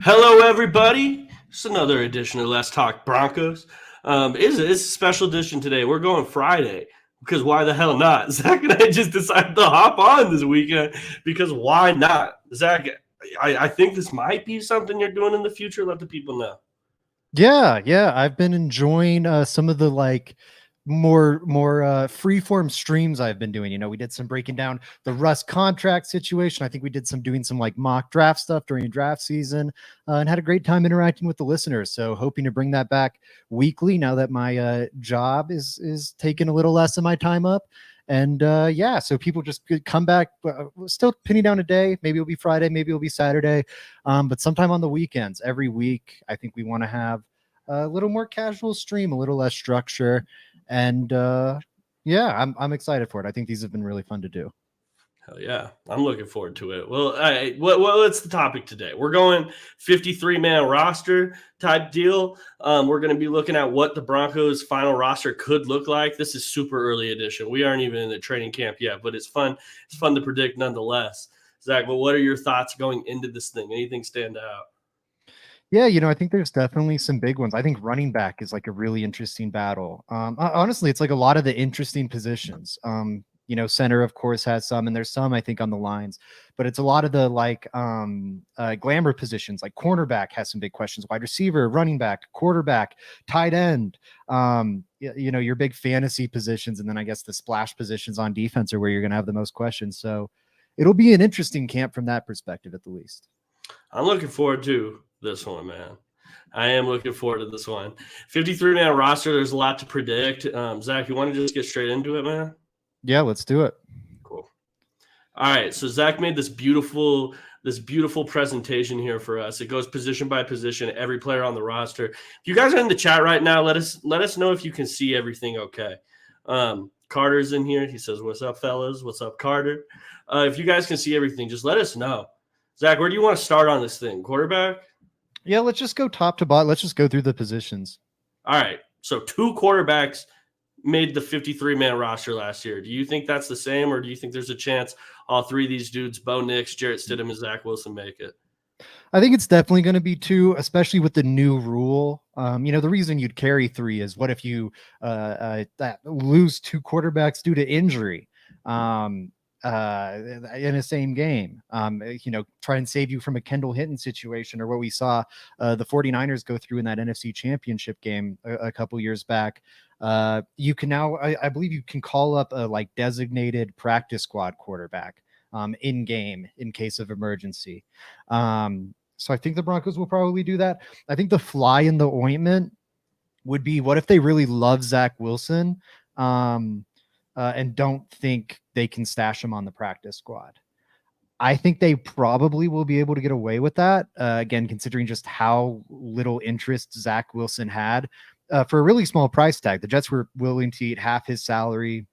Hello, everybody. It's another edition of Let's Talk Broncos. It's a special edition today. We're going Friday because why the hell not? Zach and I just decided to hop on this weekend because why not? Zach, I think this might be something you're doing in the future. Let the people know. Yeah. I've been enjoying some of the more freeform streams I've been doing. We did some breaking down the Russ contract situation. I think we did some doing some like mock draft stuff during draft season, and had a great time interacting with the listeners. So hoping to bring that back weekly now that my job is taking a little less of my time up. And yeah, so people just could come back, still pinning down a day. Maybe it'll be Friday, maybe it'll be Saturday, but sometime on the weekends, every week, I think we want to have a little more casual stream, a little less structure, and yeah, I'm excited for it. I think these have been really fun to do. Hell yeah, I'm looking forward to it. Well, what's the topic today? We're going 53-man roster type deal. We're going to be looking at what the Broncos' final roster could look like. This is super early edition. We aren't even in the training camp yet, but it's fun. It's fun to predict nonetheless. Zach, well, what are your thoughts going into this thing? Anything stand out? Yeah, I think there's definitely some big ones. I think running back is like a really interesting battle. Honestly, it's like a lot of the interesting positions. Center, of course, has some, and there's some I think on the lines, but it's a lot of the glamour positions, like cornerback has some big questions, wide receiver, running back, quarterback, tight end. Your big fantasy positions, and then I guess the splash positions on defense are where you're going to have the most questions. So it'll be an interesting camp from that perspective, at the least. I'm looking forward to this one, man. I am looking forward to this one. 53-man roster. There's a lot to predict. Zach, you want to just get straight into it, man? Yeah, let's do it. Cool. All right. So Zach made this beautiful presentation here for us. It goes position by position, every player on the roster. If you guys are in the chat right now, let us know if you can see everything okay. Carter's in here. He says, "What's up, fellas? What's up, Carter?" If you guys can see everything, just let us know. Zach, where do you want to start on this thing? Quarterback? Yeah, let's just go top to bottom. Let's just go through the positions. All right. So 2 quarterbacks made the 53-man roster last year. Do you think that's the same, or do you think there's a chance all 3 of these dudes, Bo Nix, Jarrett Stidham, and Zach Wilson, make it? I think it's definitely going to be 2, especially with the new rule. The reason you'd carry 3 is what if you lose 2 quarterbacks due to injury in the same game? Try and save you from a Kendall Hinton situation, or what we saw the 49ers go through in that NFC Championship game a couple years back. You can now, I believe you can call up a designated practice squad quarterback in game in case of emergency. So I think the Broncos will probably do that. I think the fly in the ointment would be, what if they really love Zach Wilson and don't think they can stash him on the practice squad? I think they probably will be able to get away with that. Again, considering just how little interest Zach Wilson had for a really small price tag. The Jets were willing to eat half his salary.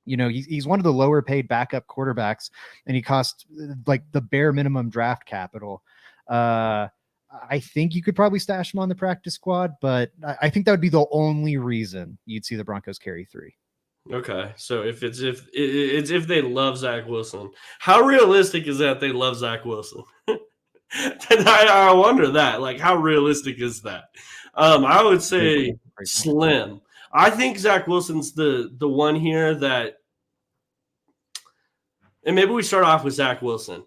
He's one of the lower paid backup quarterbacks, and he cost like the bare minimum draft capital. I think you could probably stash him on the practice squad, but I think that would be the only reason you'd see the Broncos carry 3. Okay, so if they love Zach Wilson, how realistic is that they love Zach Wilson? I wonder that. Like, how realistic is that? I would say slim. I think Zach Wilson's the one here that, and maybe we start off with Zach Wilson.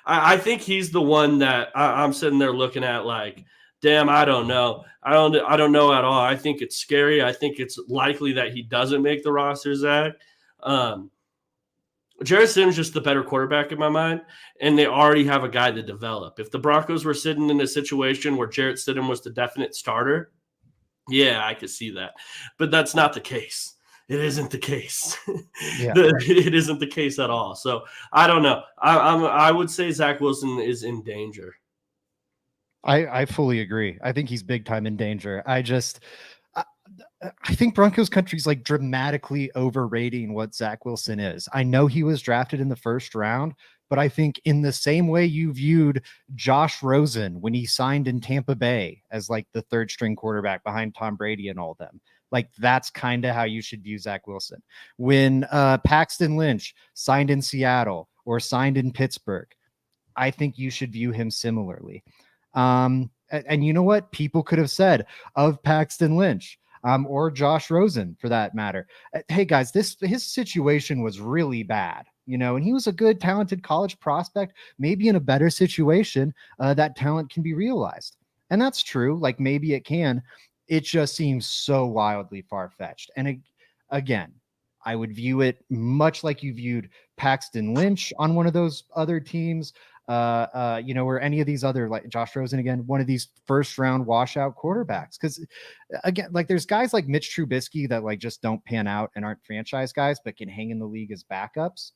I think he's the one that I'm sitting there looking at like, damn, I don't know. I don't know at all. I think it's scary. I think it's likely that he doesn't make the roster, Zach. Jarrett Stidham's just the better quarterback in my mind, and they already have a guy to develop. If the Broncos were sitting in a situation where Jarrett Stidham was the definite starter, yeah, I could see that. But that's not the case. It isn't the case. Yeah. It isn't the case at all. So I don't know. I would say Zach Wilson is in danger. I fully agree. I think he's big time in danger. I think Broncos country's like dramatically overrating what Zach Wilson is. I know he was drafted in the first round, but I think in the same way you viewed Josh Rosen when he signed in Tampa Bay as like the 3rd string quarterback behind Tom Brady and all them, like that's kind of how you should view Zach Wilson. When Paxton Lynch signed in Seattle or signed in Pittsburgh, I think you should view him similarly. And you know what? People could have said of Paxton Lynch, or Josh Rosen for that matter. Hey guys, his situation was really bad, and he was a good, talented college prospect. Maybe in a better situation, that talent can be realized, and that's true. Like maybe it can. It just seems so wildly far fetched. And again, I would view it much like you viewed Paxton Lynch on one of those other teams, or any of these other, like Josh Rosen again, one of these first round washout quarterbacks. Because again, like there's guys like Mitch Trubisky that like just don't pan out and aren't franchise guys, but can hang in the league as backups.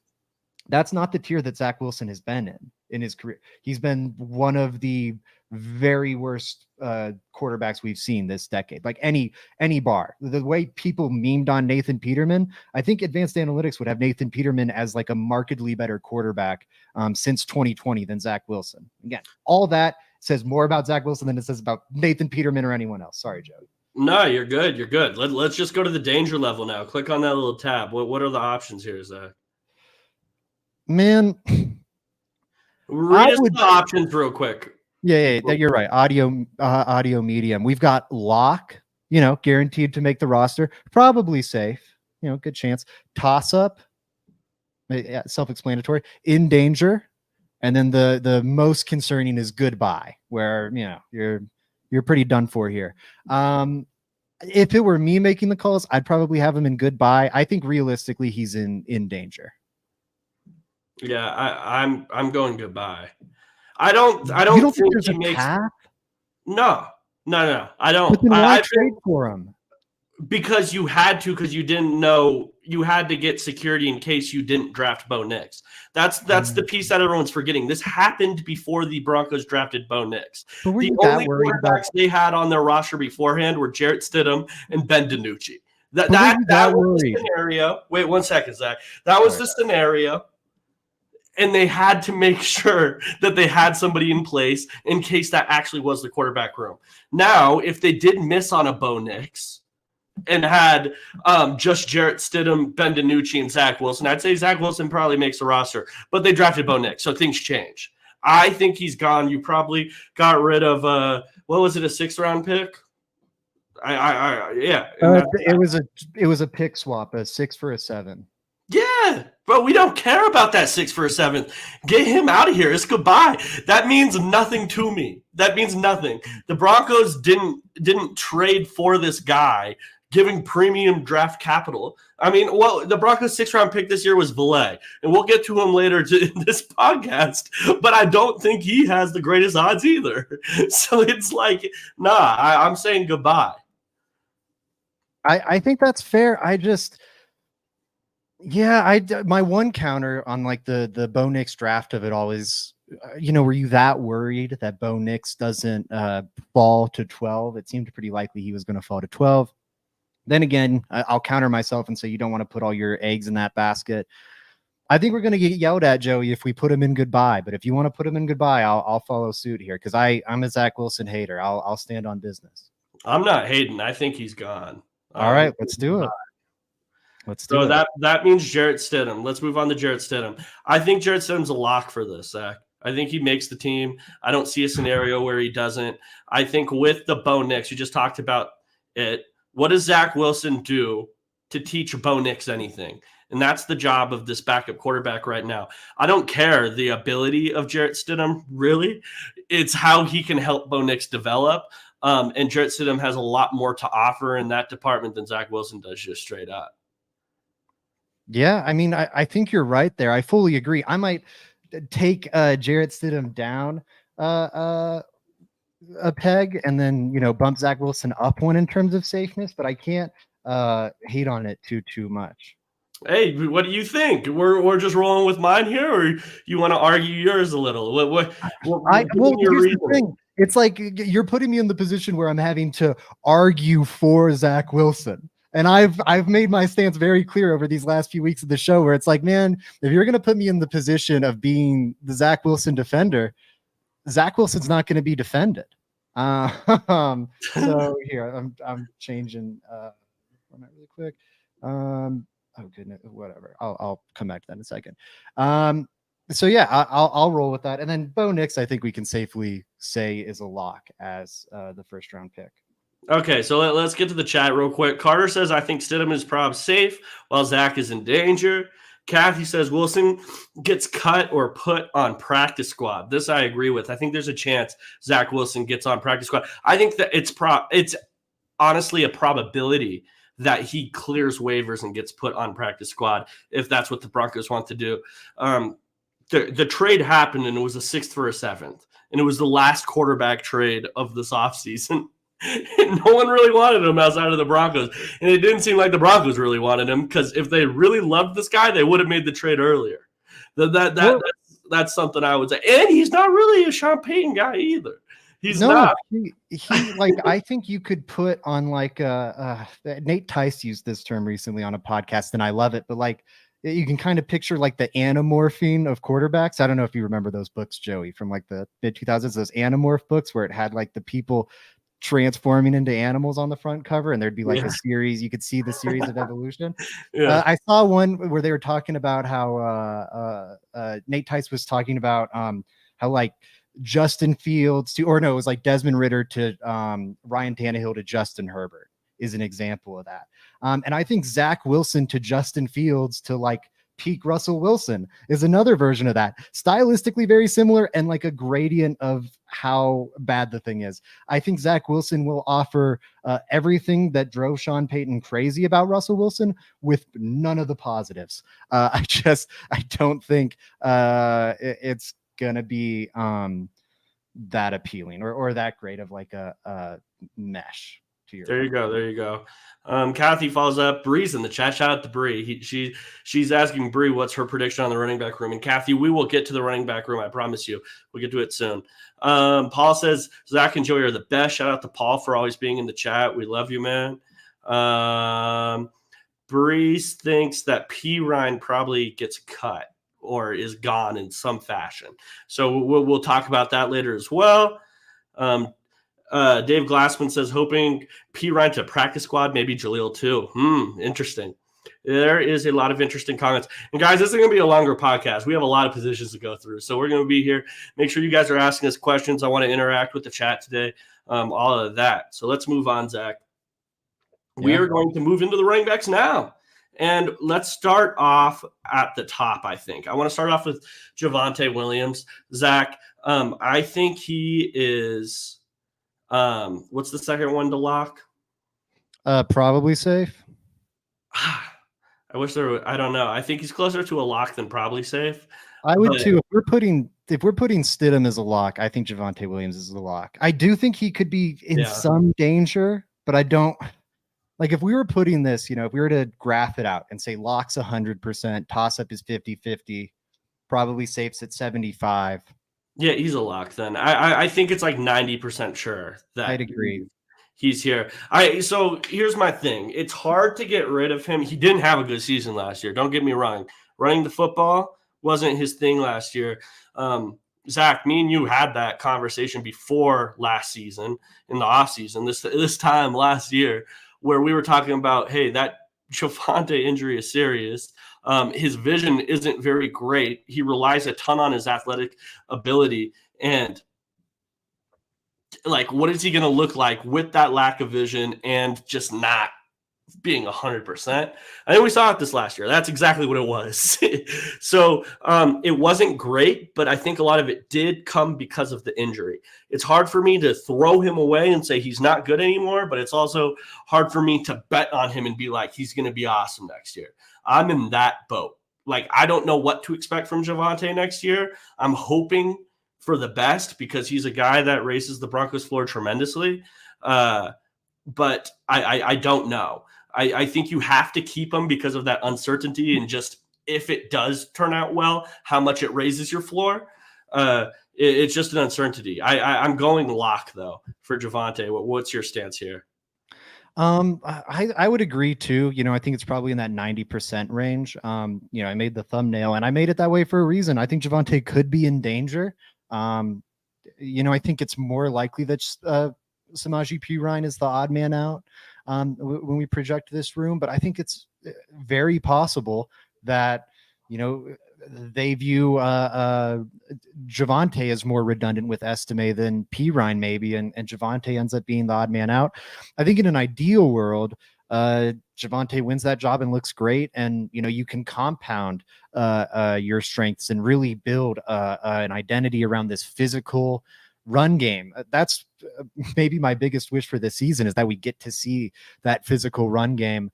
That's not the tier that Zach Wilson has been in his career. He's been one of the very worst quarterbacks we've seen this decade. Like any bar. The way people memed on Nathan Peterman, I think advanced analytics would have Nathan Peterman as like a markedly better quarterback since 2020 than Zach Wilson. Again, all that says more about Zach Wilson than it says about Nathan Peterman or anyone else. Sorry, Joe. No, you're good. You're good. Let's just go to the danger level now. Click on that little tab. What are the options here, Zach? Man, read us the options real quick. Yeah, you're right. Audio medium. We've got lock, guaranteed to make the roster, probably safe, good chance. Toss up, self-explanatory. In danger, and then the most concerning is goodbye, where you're pretty done for here. If it were me making the calls, I'd probably have him in goodbye. I think realistically, he's in danger. Yeah, I'm going goodbye. I don't think there's he a makes path? No. I don't. But then why trade for him? Because you had to, because you didn't know, you had to get security in case you didn't draft Bo Nix. That's the piece that everyone's forgetting. This happened before the Broncos drafted Bo Nix. The only quarterbacks they had on their roster beforehand were Jarrett Stidham and Ben DiNucci. That was the scenario. Wait 1 second, Zach. That was the scenario. And they had to make sure that they had somebody in place in case that actually was the quarterback room. Now, if they did miss on a Bo Nix and had just Jarrett Stidham, Ben DiNucci, and Zach Wilson, I'd say Zach Wilson probably makes the roster. But they drafted Bo Nix, so things change. I think he's gone. You probably got rid of what was it, a 6th-round pick? Yeah. It was a pick swap, a 6 for a 7. Yeah, but we don't care about that 6 for a 7. Get him out of here. It's goodbye. That means nothing to me. That means nothing. The Broncos didn't trade for this guy, giving premium draft capital. I mean, well, the Broncos 6th-round pick this year was Valet, and we'll get to him later in this podcast, but I don't think he has the greatest odds either. So it's like, nah, I'm saying goodbye. I think that's fair. My one counter on like the Bo Nix draft of it all is, were you that worried that Bo Nix doesn't fall to 12? It seemed pretty likely he was going to fall to 12. Then again, I'll counter myself and say you don't want to put all your eggs in that basket. I think we're going to get yelled at, Joey, if we put him in goodbye. But if you want to put him in goodbye, I'll follow suit here because I'm a Zach Wilson hater. I'll stand on business. I'm not hating. I think he's gone. All right, let's do it. So that means Jarrett Stidham. Let's move on to Jarrett Stidham. I think Jarrett Stidham's a lock for this, Zach. I think he makes the team. I don't see a scenario where he doesn't. I think with the Bo Nix, you just talked about it. What does Zach Wilson do to teach Bo Nix anything? And that's the job of this backup quarterback right now. I don't care the ability of Jarrett Stidham, really. It's how he can help Bo Nix develop. And Jarrett Stidham has a lot more to offer in that department than Zach Wilson does, just straight up. Yeah, I mean, I think you're right there. I fully agree. I might take Jarrett Stidham down a peg and then, bump Zach Wilson up one in terms of safeness, but I can't hate on it too much. Hey, what do you think? We're just rolling with mine here, or you want to argue yours a little? Here's the thing. It's like you're putting me in the position where I'm having to argue for Zach Wilson. And I've made my stance very clear over these last few weeks of the show where it's like, man, if you're going to put me in the position of being the Zach Wilson defender, Zach Wilson's not going to be defended. So here, I'm changing format really quick. Oh goodness, whatever. I'll come back to that in a second. So yeah, I'll roll with that. And then Bo Nix, I think we can safely say is a lock as the first round pick. Okay, so let's get to the chat real quick. Carter says, I think Stidham is probably safe while Zach is in danger. Kathy says Wilson gets cut or put on practice squad. This I agree with. I think there's a chance Zach Wilson gets on practice squad. I think that it's honestly a probability that he clears waivers and gets put on practice squad if that's what the Broncos want to do. The trade happened and it was a 6th for a 7th, and it was the last quarterback trade of this offseason. No one really wanted him outside of the Broncos, and it didn't seem like the Broncos really wanted him, because if they really loved this guy, they would have made the trade earlier. That's something I would say. And he's not really a Sean Payton guy either. He's not. He like, I think you could put on like Nate Tice used this term recently on a podcast, and I love it. But like, you can kind of picture like the anamorphine of quarterbacks. I don't know if you remember those books, Joey, from like the mid 2000s, those Animorph books where it had like the people transforming into animals on the front cover, and there'd be like a series. You could see the series of evolution. I saw one where they were talking about how Nate Tice was talking about how like Justin Fields it was like Desmond Ridder to Ryan Tannehill to Justin Herbert is an example of that. And I think Zach Wilson to Justin Fields to like peak Russell Wilson is another version of that. Stylistically very similar, and like a gradient of how bad the thing is. I think Zach Wilson will offer everything that drove Sean Payton crazy about Russell Wilson with none of the positives. I don't think it's gonna be that appealing or that great of like a mesh. There you go. Kathy follows up. Bree's in the chat. Shout out to Bree. She's asking Bree what's her prediction on the running back room. And Kathy, we will get to the running back room. I promise you. We'll get to it soon. Paul says Zach and Joey are the best. Shout out to Paul for always being in the chat. We love you, man. Bree thinks that P. Ryan probably gets cut or is gone in some fashion. So we'll talk about that later as well. Dave Glassman says, hoping P. Ryan to practice squad, maybe Jaleel too. Interesting. There is a lot of interesting comments. And guys, this is going to be a longer podcast. We have a lot of positions to go through. So we're going to be here. Make sure you guys are asking us questions. I want to interact with the chat today. All of that. So let's move on, Zach. We are going to move into the running backs now. And let's start off at the top, I think. I want to start off with Javonte Williams. Zach, I think he is what's the second one to lock? Probably safe. I wish there were, I don't know. I think he's closer to a lock than probably safe. I would too. If we're putting Stidham as a lock, I think Javonte Williams is the lock. I do think he could be in some danger, but I don't like if we were putting this, if we were to graph it out and say locks 100%, toss up is 50-50, probably safes at 75. Yeah, he's a lock then. I think it's like 90% sure that I'd agree. He's here. So here's my thing. It's hard to get rid of him. He didn't have a good season last year. Don't get me wrong. Running the football wasn't his thing last year. Zach, me and you had that conversation before last season in the offseason, this time last year, where we were talking about, hey, that Javonte injury is serious. His vision isn't very great. He relies a ton on his athletic ability. And like, what is he going to look like with that lack of vision and just not being 100%? I think we saw it this last year. That's exactly what it was. So it wasn't great, but I think a lot of it did come because of the injury. It's hard for me to throw him away and say he's not good anymore, but it's also hard for me to bet on him and be like, he's going to be awesome next year. I'm in that boat. Like, I don't know what to expect from Javonte next year. I'm hoping for the best because he's a guy that raises the Broncos floor tremendously. But I don't know. I think you have to keep him because of that uncertainty and just if it does turn out well, how much it raises your floor. It's just an uncertainty. I'm going lock, though, for Javonte. What's your stance here? I would agree too. I think it's probably in that 90% range. I made the thumbnail and I made it that way for a reason. I think Javonte could be in danger. I think it's more likely that Samaje Perine is the odd man out when we project this room, but I think it's very possible that they view Javonte as more redundant with Estime than Pirine maybe, and Javonte ends up being the odd man out. I think in an ideal world, Javonte wins that job and looks great, and you can compound your strengths and really build an identity around this physical run game. That's maybe my biggest wish for this season, is that we get to see that physical run game.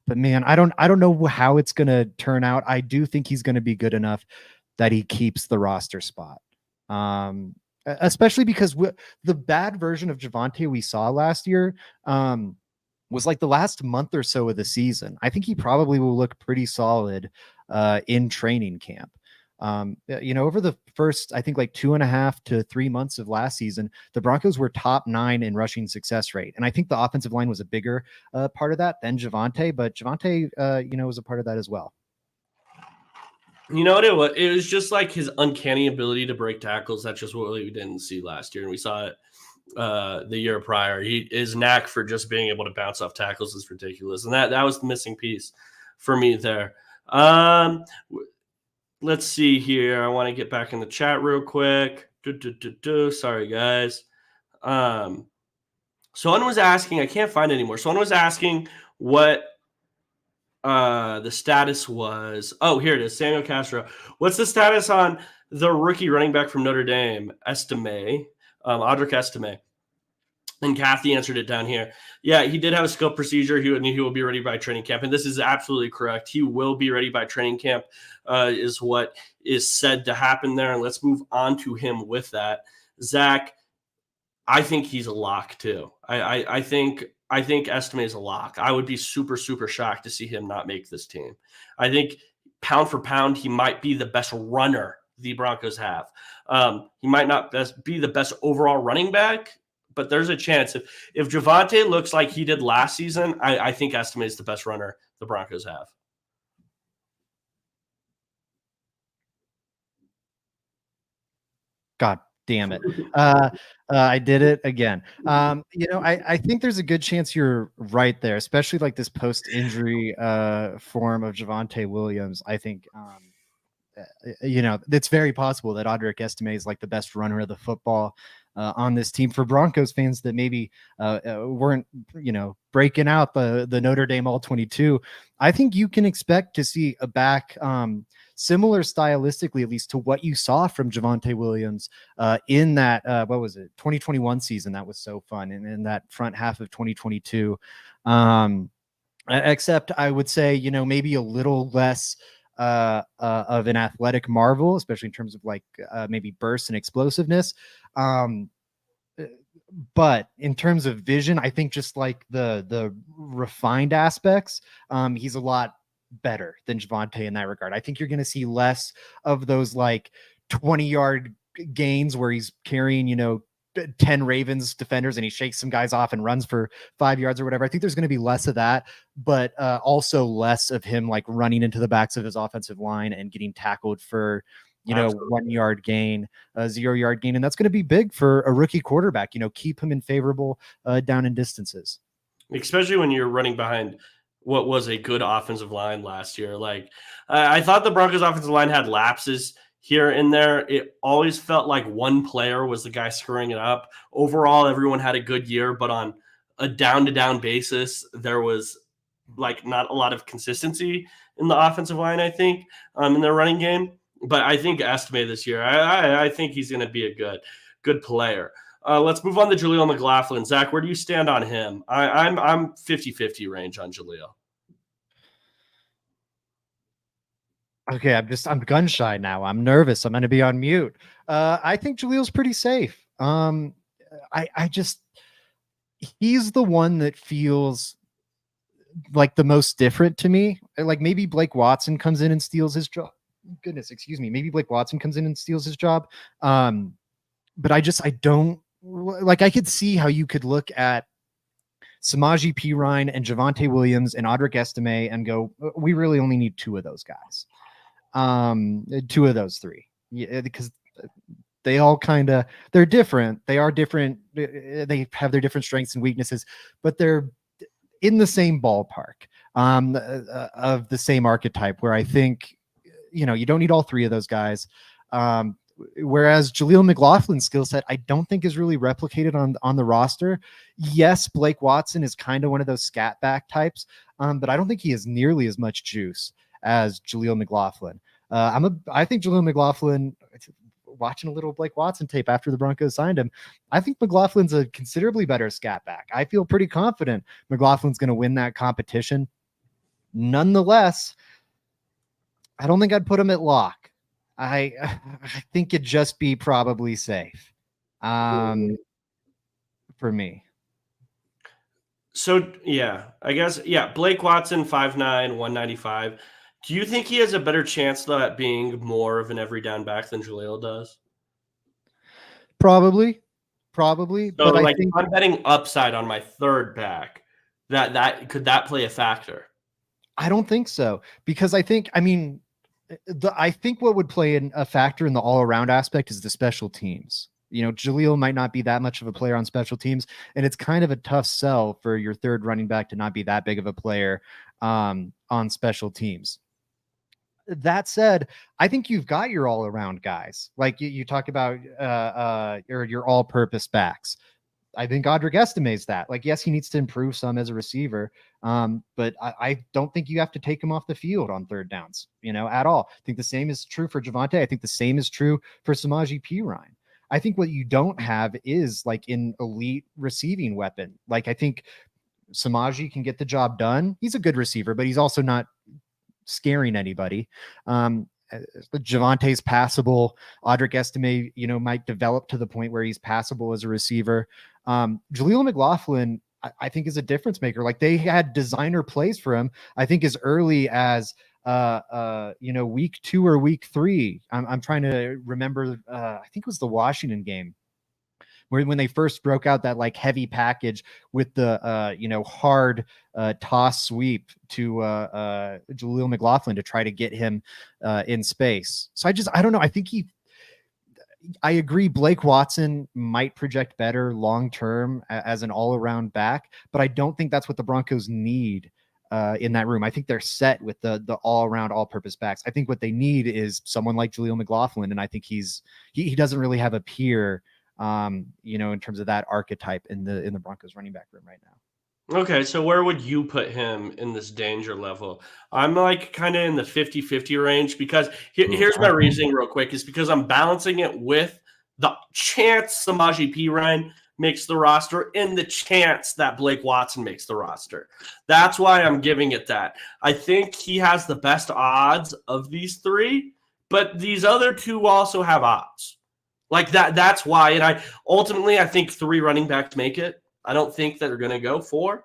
But man, I don't know how it's going to turn out. I do think he's going to be good enough that he keeps the roster spot. Especially because the bad version of Javonte we saw last year was like the last month or so of the season. I think he probably will look pretty solid in training camp. Over the first, I think, like 2.5 to 3 months of last season, the Broncos were top 9 in rushing success rate. And I think the offensive line was a bigger part of that than Javonte, but Javonte, was a part of that as well. You know what it was? It was just like his uncanny ability to break tackles. That's just what we didn't see last year. And we saw it the year prior. His knack for just being able to bounce off tackles is ridiculous. And that was the missing piece for me there. Let's see here. I want to get back in the chat real quick. Sorry, guys. Someone was asking, I can't find it anymore. Someone was asking what the status was. Oh, here it is. Samuel Castro. What's the status on the rookie running back from Notre Dame, Estime, Audric Estime? And Kathy answered it down here. Yeah, he did have a scope procedure. He will be ready by training camp. And this is absolutely correct. He will be ready by training camp is what is said to happen there. And let's move on to him with that. Zach, I think he's a lock too. I think Estime is a lock. I would be super, super shocked to see him not make this team. I think pound for pound, he might be the best runner the Broncos have. He might not be the best overall running back, but there's a chance. If Javonte looks like he did last season, I think Estime is the best runner the Broncos have. God damn it. I did it again. I think there's a good chance you're right there, especially like this post-injury form of Javonte Williams. I think, it's very possible that Audric Estime is like the best runner of the football on this team. For Broncos fans that maybe weren't, breaking out the Notre Dame All-22, I think you can expect to see a back similar stylistically, at least, to what you saw from Javonte Williams in that, 2021 season. That was so fun. And in that front half of 2022, except I would say, maybe a little less of an athletic marvel, especially in terms of like maybe burst and explosiveness. But in terms of vision, I think just like the refined aspects, he's a lot better than Javonte in that regard. I think you're going to see less of those like 20-yard gains where he's carrying, 10 Ravens defenders and he shakes some guys off and runs for 5 yards or whatever. I think there's going to be less of that, but also less of him like running into the backs of his offensive line and getting tackled for, Absolutely. 1 yard gain, 0 yard gain. And that's going to be big for a rookie quarterback, keep him in favorable down and distances. Especially when you're running behind what was a good offensive line last year. Like I thought the Broncos offensive line had lapses here and there. It always felt like one player was the guy screwing it up. Overall, everyone had a good year, but on a down-to-down basis, there was like not a lot of consistency in the offensive line, I think, in their running game. But I think Estime this year, I think he's going to be a good player. Let's move on to Jaleel McLaughlin. Zach, where do you stand on him? I'm 50-50 range on Jaleel. Okay, I'm gun shy now. I'm nervous. I'm going to be on mute. I think Jaleel's pretty safe. He's the one that feels like the most different to me. Like maybe Blake Watson comes in and steals his job. Goodness, excuse me. Maybe Blake Watson comes in and steals his job. But I don't like, I could see how you could look at Samaje Perine and Javonte Williams and Audric Estime and go, we really only need 2 of those guys. 2 of those 3. Yeah, because they all they're different. They are different. They have their different strengths and weaknesses, but they're in the same ballpark. of the same archetype, where I think, you don't need all three of those guys. Whereas Jaleel McLaughlin's skill set, I don't think is really replicated on the roster. Yes, Blake Watson is kind of one of those scat back types, but I don't think he has nearly as much juice as Jaleel McLaughlin. I think Jaleel McLaughlin, watching a little Blake Watson tape after the Broncos signed him, I think McLaughlin's a considerably better scat back. I feel pretty confident McLaughlin's going to win that competition. Nonetheless, I don't think I'd put him at lock. I think it'd just be probably safe for me. So, yeah, I guess, Blake Watson, 5'9", 195. Do you think he has a better chance, though, at being more of an every down back than Jaleel does? Probably. So, But like, I think I'm betting upside on my third back. Could that play a factor? I don't think so, because I think what would play a factor in the all around aspect is the special teams. Jaleel might not be that much of a player on special teams, and it's kind of a tough sell for your third running back to not be that big of a player on special teams. That said, I think you've got your all around guys. Like you talk about your all purpose backs. I think Audric estimates that. Like, yes, he needs to improve some as a receiver, but I don't think you have to take him off the field on third downs, at all. I think the same is true for Javonte. I think the same is true for Samaje Perine. I think what you don't have is like an elite receiving weapon. Like, I think Samaje can get the job done. He's a good receiver, but he's also not scaring anybody. Javonte's passable. Audric Estime, might develop to the point where he's passable as a receiver. Jaleel McLaughlin, I think, is a difference maker. Like, they had designer plays for him, I think, as early as week 2 or week 3. I'm trying to remember. I think it was the Washington game, when they first broke out that like heavy package with the hard toss sweep to Jaleel McLaughlin to try to get him in space. So I don't know. I agree. Blake Watson might project better long-term as an all-around back, but I don't think that's what the Broncos need in that room. I think they're set with the all-around, all-purpose backs. I think what they need is someone like Jaleel McLaughlin, and I think he doesn't really have a peer, in terms of that archetype in the Broncos running back room right now. Okay, so where would you put him in this danger level? I'm like kind of in the 50-50 range, because here's my reasoning real quick, is because I'm balancing it with the chance Samaje Perine makes the roster and the chance that Blake Watson makes the roster. That's why I'm giving it that. I think he has the best odds of these three, but these other two also have odds. Like that's why. And I think 3 running backs make it. I don't think that they're going to go 4.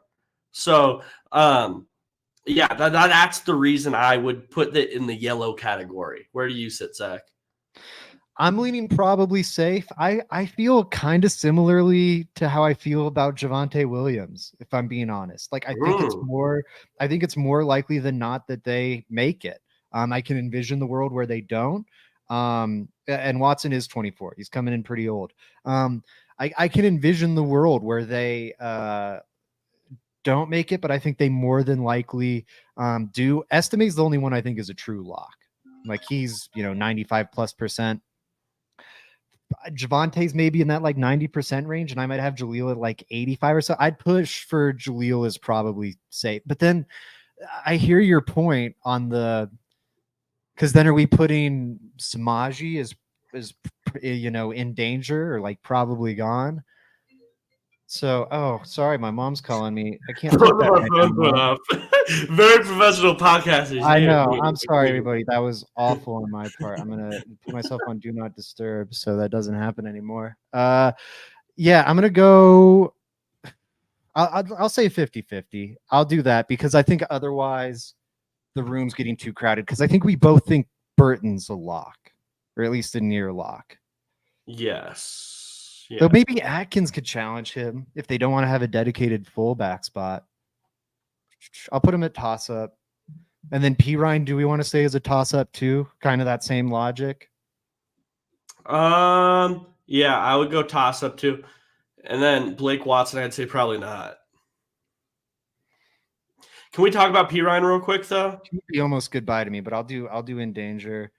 So, that's the reason I would put it in the yellow category. Where do you sit, Zach? I'm leaning probably safe. I feel kind of similarly to how I feel about Javonte Williams, if I'm being honest. Like, I think it's more likely than not that they make it. I can envision the world where they don't. And Watson is 24. He's coming in pretty old. I can envision the world where they don't make it, but I think they more than likely do. Estime's the only one I think is a true lock. Like, he's 95+%. Javonte's maybe in that like 90% range, and I might have Jaleel at like 85 or so. I'd push for Jaleel is probably safe, but then I hear your point on because then are we putting Samaje as in danger or like probably gone? So, sorry, my mom's calling me. I can't take that. Very professional podcasters. I know. I'm sorry, everybody. That was awful on my part. I'm gonna put myself on do not disturb so that doesn't happen anymore. I'm gonna go. I'll say 50-50. I'll do that because I think otherwise the room's getting too crowded. Because I think we both think Burton's a lock, or at least a near lock. Yes. Yeah. Though maybe Atkins could challenge him if they don't want to have a dedicated fullback spot. I'll put him at toss-up. And then Perine, do we want to say is a toss-up too? Kind of that same logic? Yeah, I would go toss-up too. And then Blake Watson, I'd say probably not. Can we talk about P. Ryan real quick though? He'd be almost goodbye to me, but I'll do in danger.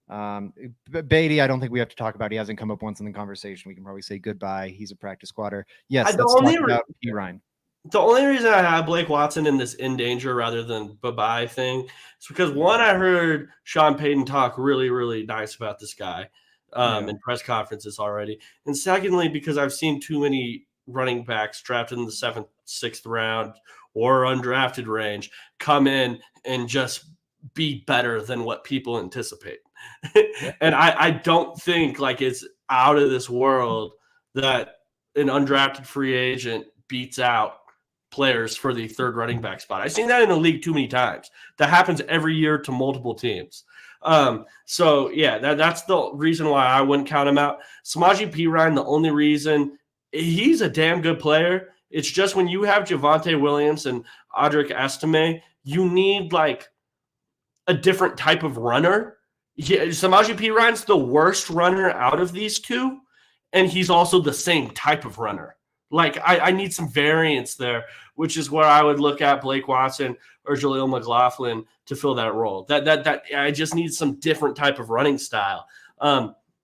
Beatty, I don't think we have to talk about. He hasn't come up once in the conversation. We can probably say goodbye. He's a practice squatter. Yes, let's talk about P. Ryan. The only reason I have Blake Watson in this in danger rather than bye-bye thing is because, one, I heard Sean Payton talk really, really nice about this guy in press conferences already. And secondly, because I've seen too many running backs drafted in the 7th, 6th round or undrafted range come in and just be better than what people anticipate. And I don't think like it's out of this world that an undrafted free agent beats out players for the 3rd running back spot. I've seen that in the league too many times. That happens every year to multiple teams. So yeah, that's the reason why I wouldn't count him out. Samaje Perine, the only reason, he's a damn good player. It's just when you have Javonte Williams and Audric Estime, you need like a different type of runner. Yeah, Samaje Perine's the worst runner out of these two, and he's also the same type of runner. Like I need some variance there, which is where I would look at Blake Watson or Jaleel McLaughlin to fill that role. That I just need some different type of running style.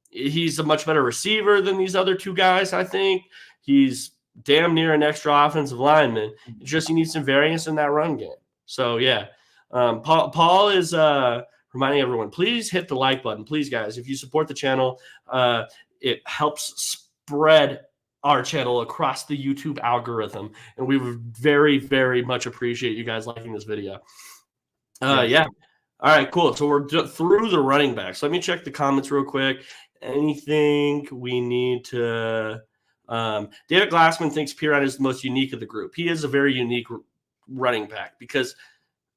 He's a much better receiver than these other two guys, I think. He's damn near an extra offensive lineman. It's just you need some variance in that run game. So yeah, Paul is reminding everyone, please hit the like button, please, guys. If you support the channel, it helps spread our channel across the YouTube algorithm, and we would very, very much appreciate you guys liking this video. Yeah. All right, cool. So we're through the running backs. Let me check the comments real quick. Anything we need to David Glassman thinks Perine is the most unique of the group. He is a very unique running back because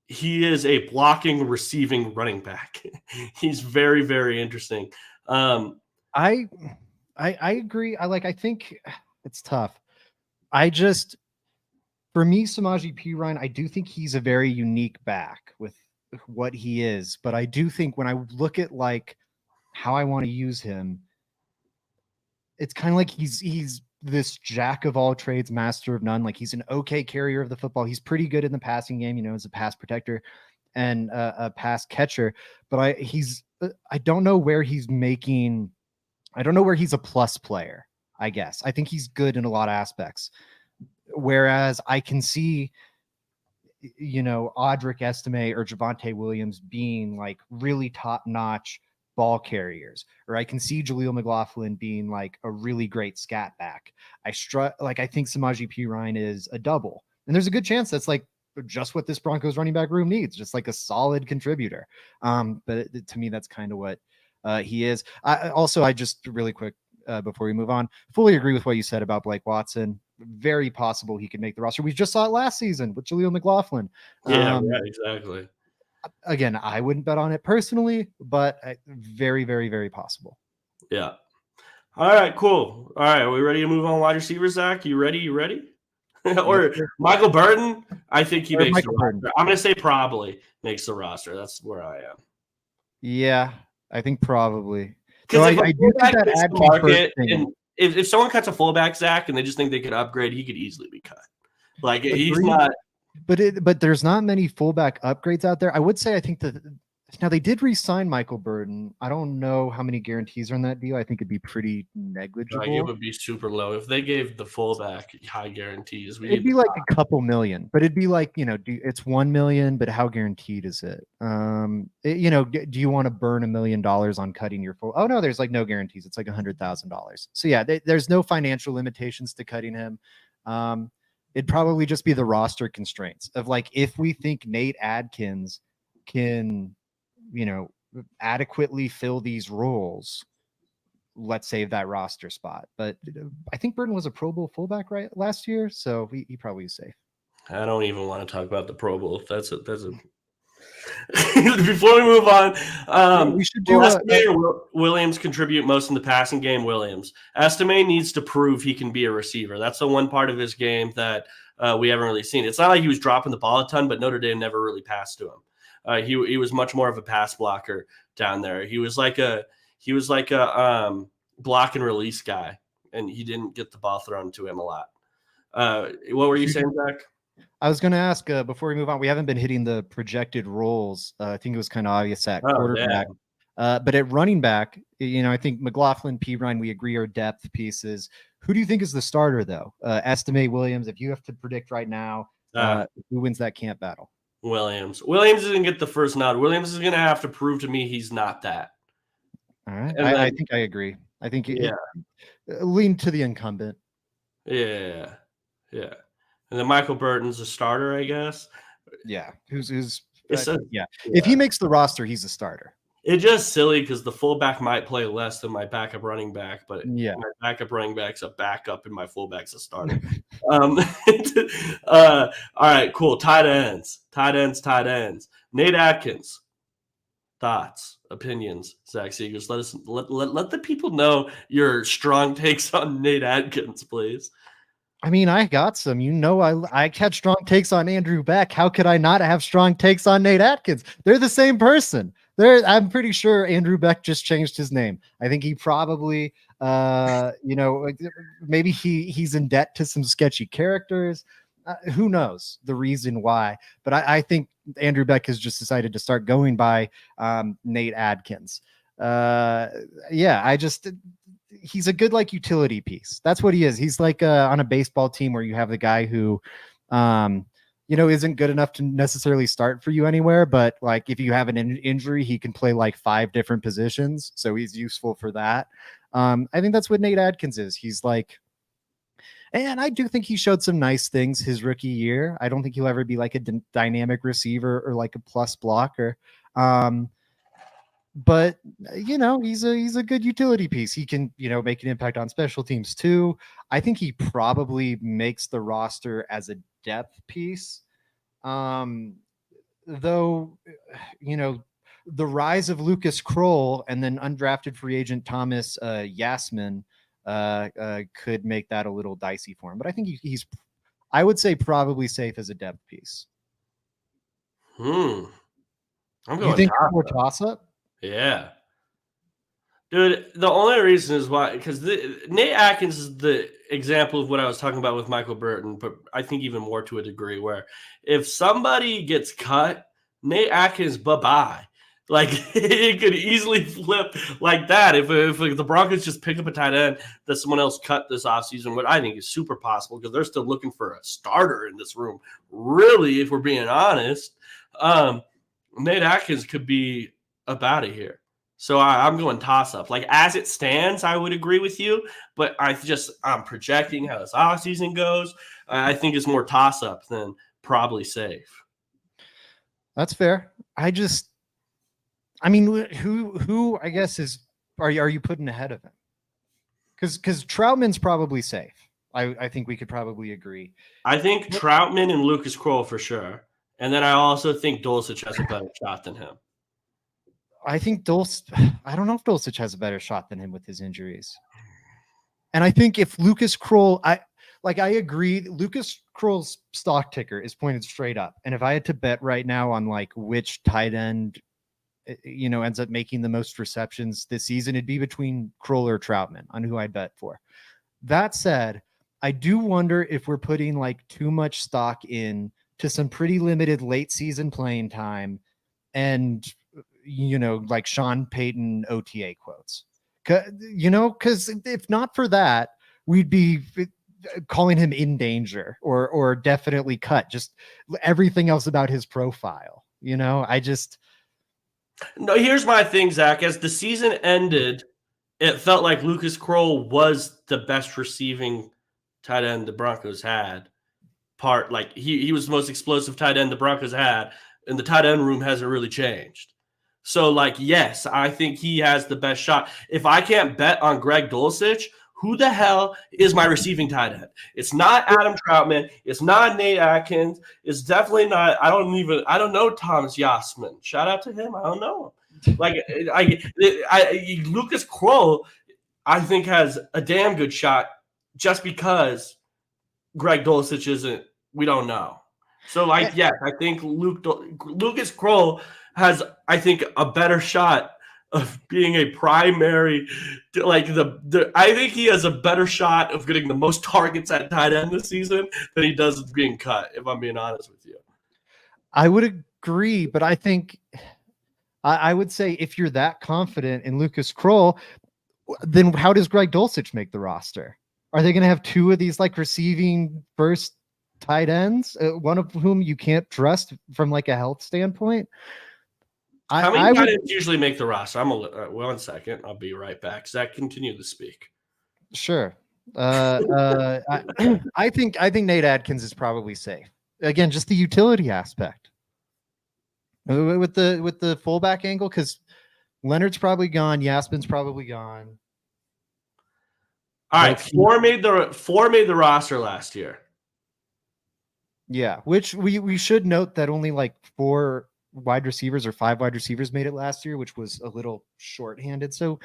he is a blocking, receiving running back. He's very, very interesting. I agree. I think it's tough. For me, Samaje Perine, I do think he's a very unique back with what he is. But I do think when I look at like how I want to use him, it's kind of like he's this jack of all trades, master of none. Like he's an okay carrier of the football. He's pretty good in the passing game, as a pass protector and a pass catcher. But I don't know where he's making. I don't know where he's a plus player, I guess. I think he's good in a lot of aspects. Whereas I can see, Audric Estime or Javonte Williams being like really top-notch ball carriers. Or I can see Jaleel McLaughlin being like a really great scat back. I think Samaje Perine is a double. And there's a good chance that's like just what this Broncos running back room needs, just like a solid contributor. But to me, that's kind of what he is. I just really quick before we move on, fully agree with what you said about Blake Watson. Very possible he could make the roster. We just saw it last season with Jaleel McLaughlin. Yeah, exactly. Again, I wouldn't bet on it personally, but very, very, very possible. Yeah. All right, cool. All right, are we ready to move on wide receiver, Zach? You ready? Or Michael Burton? I think he makes the roster. I'm going to say probably makes the roster. That's where I am. Yeah, I think probably. Because I do think that market, and if someone cuts a fullback, Zach, and they just think they could upgrade, he could easily be cut. Like he's not. But there's not many fullback upgrades out there. I would say I think now they did re-sign Michael Burton. I don't know how many guarantees are in that deal. I think it'd be pretty negligible. It would be super low if they gave the fullback high guarantees. It'd be like a couple million, but it'd be like it's 1 million, but how guaranteed is it? Do you want to burn $1 million on cutting your full? Oh no, there's like no guarantees. It's like $100,000. So yeah, there's no financial limitations to cutting him. It'd probably just be the roster constraints of like if we think Nate Adkins can adequately fill these roles, let's save that roster spot. But I think Burton was a Pro Bowl fullback right last year, so he probably is safe. I don't even want to talk about the Pro Bowl. That's a before we move on, we should do Williams contribute most in the passing game. Williams Estime needs to prove he can be a receiver. That's the one part of his game that we haven't really seen. It's not like he was dropping the ball a ton, but Notre Dame never really passed to him. He was much more of a pass blocker down there. He was like a block and release guy, and he didn't get the ball thrown to him a lot. What were you saying, Zach? I was going to ask before we move on, we haven't been hitting the projected roles. I think it was kind of obvious at Oh, quarterback. man. But at running back, I think McLaughlin, Pirine, we agree are depth pieces. Who do you think is the starter, though? Estimate Williams. If you have to predict right now, who wins that camp battle? Williams. Williams is going to get the first nod. Williams is going to have to prove to me he's not that. All right. And I then, think I agree. I think yeah, lean to the incumbent. yeah, yeah. And then Michael Burton's a starter, I guess. Yeah. It's a, yeah. yeah. If he makes the roster, he's a starter. It's just silly because the fullback might play less than my backup running back, but Yeah. my backup running back's a backup and my fullback's a starter. All right, cool. Tight ends. Nate Atkins. Thoughts, opinions, Zach Segers. Let the people know your strong takes on Nate Atkins, please. I mean, I got some. I had strong takes on Andrew Beck. How could I not have strong takes on Nate Atkins? They're the same person. I'm pretty sure Andrew Beck just changed his name. I think he probably, maybe he's in debt to some sketchy characters. Who knows the reason why? But I think Andrew Beck has just decided to start going by Nate Atkins. He's a good utility piece. That's what he is. He's like on a baseball team where you have the guy who isn't good enough to necessarily start for you anywhere, but like if you have an injury, he can play like 5 different positions, so he's useful for that. I think that's what Nate Atkins is. He's like, and I do think he showed some nice things his rookie year. I don't think he'll ever be like a dynamic receiver or like a plus blocker. But he's a good utility piece. He can make an impact on special teams too. I think he probably makes the roster as a depth piece. Though the rise of Lucas Kroll and then undrafted free agent Thomas Yasmin could make that a little dicey for him. But I think he's I would say probably safe as a depth piece. I'm going. You think more toss up? Yeah. Dude, the only reason is why, because Nate Atkins is the example of what I was talking about with Michael Burton, but I think even more to a degree where if somebody gets cut, Nate Atkins, bye-bye. Like, it could easily flip like that if the Broncos just pick up a tight end that someone else cut this offseason, what I think is super possible because they're still looking for a starter in this room. Really, if we're being honest, Nate Atkins could be up out of here. So I'm going toss up. Like as it stands, I would agree with you, but I'm projecting how this offseason goes. I think it's more toss up than probably safe. That's fair. I mean, who I guess are you putting ahead of him? Because Troutman's probably safe. I think we could probably agree. I think Troutman and Lucas Kroll for sure. And then I also think Dulcich has a better shot than him. I think I don't know if Dulcich has a better shot than him with his injuries. And I think if Lucas Kroll, I agree, Lucas Kroll's stock ticker is pointed straight up. And if I had to bet right now on like which tight end, ends up making the most receptions this season, it'd be between Kroll or Troutman on who I'd bet for. That said, I do wonder if we're putting like too much stock in to some pretty limited late season playing time and like Sean Payton OTA quotes, because if not for that, we'd be calling him in danger or definitely cut. Just everything else about his profile, No, here's my thing, Zach. As the season ended, it felt like Lucas Kroll was the best receiving tight end the Broncos had. Like he was the most explosive tight end the Broncos had, and the tight end room hasn't really changed. So, like, yes, I think he has the best shot. If I can't bet on Greg Dulcich, who the hell is my receiving tight end? It's not Adam Troutman. It's not Nate Atkins. It's definitely not. I don't know Thomas Yasmin. Shout out to him. I don't know him. Like, Lucas Kroll, I think, has a damn good shot just because Greg Dulcich isn't. We don't know. So, yes, I think Lucas Kroll has, I think, a better shot of being a primary, like I think he has a better shot of getting the most targets at tight end this season than he does of being cut, if I'm being honest with you. I would agree, but I think I would say if you're that confident in Lucas Kroll, then how does Greg Dulcich make the roster? Are they going to have two of these like receiving first tight ends, one of whom you can't trust from like a health standpoint? How many tight ends usually make the roster? I'm 1 second. I'll be right back. Zach, continue to speak. Sure. I think Nate Adkins is probably safe. Again, just the utility aspect with the fullback angle, because Leonard's probably gone, Yasmin's probably gone. All right, four made the roster last year. Yeah, which we should note that only like 4 wide receivers or 5 wide receivers made it last year, which was a little shorthanded. So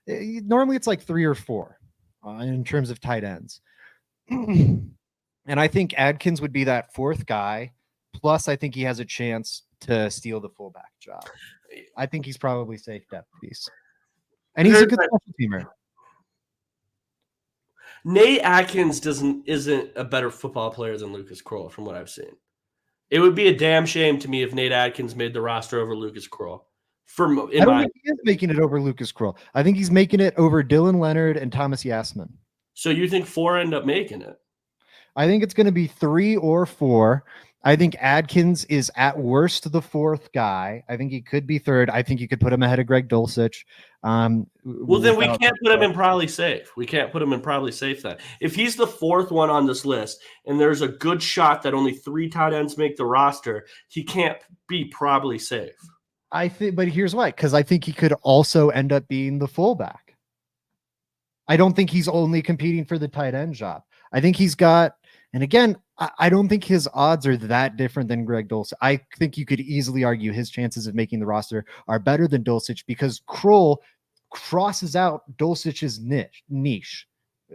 normally it's like 3 or 4 in terms of tight ends. And I think Adkins would be that 4th guy. Plus, I think he has a chance to steal the fullback job. I think he's probably safe depth piece. And he's a good special teamer. Nate Adkins isn't a better football player than Lucas Kroll, from what I've seen. It would be a damn shame to me if Nate Adkins made the roster over Lucas Kroll. I don't think he is making it over Lucas Kroll. I think he's making it over Dylan Leonard and Thomas Yasmin. So you think 4 end up making it? I think it's going to be 3 or 4. I think Adkins is at worst the 4th guy. I think he could be 3rd. I think you could put him ahead of Greg Dulcich. Well, then we can't put him in probably safe. We can't put him in probably safe then. If he's the 4th one on this list and there's a good shot that only 3 tight ends make the roster, he can't be probably safe. I think, but here's why. Because I think he could also end up being the fullback. I don't think he's only competing for the tight end job. I think he's got, and again, I don't think his odds are that different than Greg Dulcich. I think you could easily argue his chances of making the roster are better than Dulcich because Kroll crosses out Dulcich's niche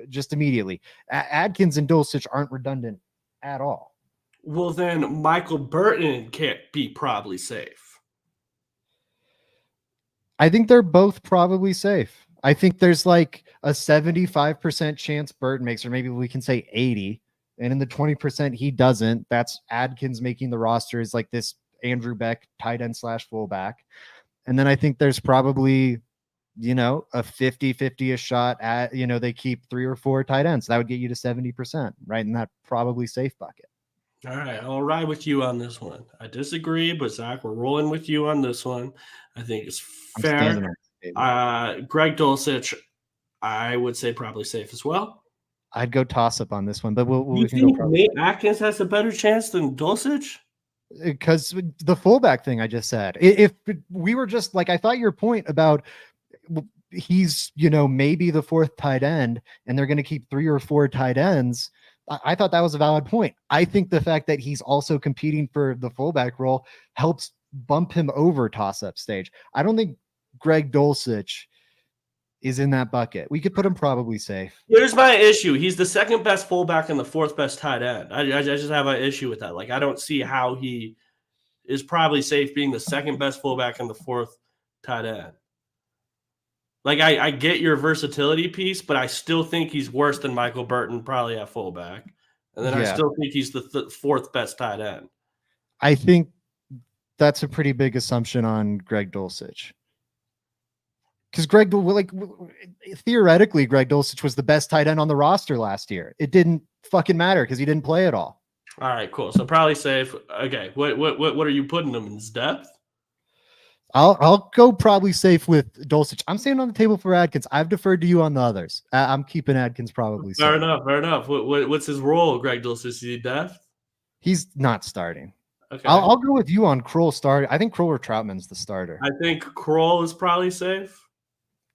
just immediately. Adkins and Dulcich aren't redundant at all. Well, then Michael Burton can't be probably safe. I think they're both probably safe. I think there's like a 75% chance Burton makes, or maybe we can say 80. And in the 20% he doesn't, that's Adkins making the roster is like this Andrew Beck tight end / fullback. And then I think there's probably, a 50-50 a shot at, they keep 3 or 4 tight ends. That would get you to 70%, right? In that probably safe bucket. All right. I'll ride with you on this one. I disagree, but Zach, we're rolling with you on this one. I think it's fair. Greg Dulcich, I would say probably safe as well. I'd go toss up on this one, but we can go Nate Adkins has a better chance than Dulcich? Because the fullback thing I just said. If we were just like, I thought your point about he's, maybe the 4th tight end and they're going to keep 3 or 4 tight ends. I thought that was a valid point. I think the fact that he's also competing for the fullback role helps bump him over toss-up stage. I don't think Greg Dulcich is in that bucket. We could put him probably safe. Here's my issue. He's the 2nd best fullback and the 4th best tight end. I just have an issue with that. Like, I don't see how he is probably safe being the 2nd best fullback and the 4th tight end. Like, I get your versatility piece, but I still think he's worse than Michael Burton probably at fullback. And then I still think he's the 4th best tight end. I think that's a pretty big assumption on Greg Dulcich. Because theoretically, Greg Dulcich was the best tight end on the roster last year. It didn't fucking matter because he didn't play at all. All right, cool. So probably safe. Okay, what are you putting him in his depth? I'll go probably safe with Dulcich. I'm staying on the table for Adkins. I've deferred to you on the others. I'm keeping Adkins probably safe. Fair enough. What's his role, Greg Dulcich? Is he depth? He's not starting. Okay. I'll go with you on Kroll starting. I think Kroll or Troutman's the starter. I think Kroll is probably safe.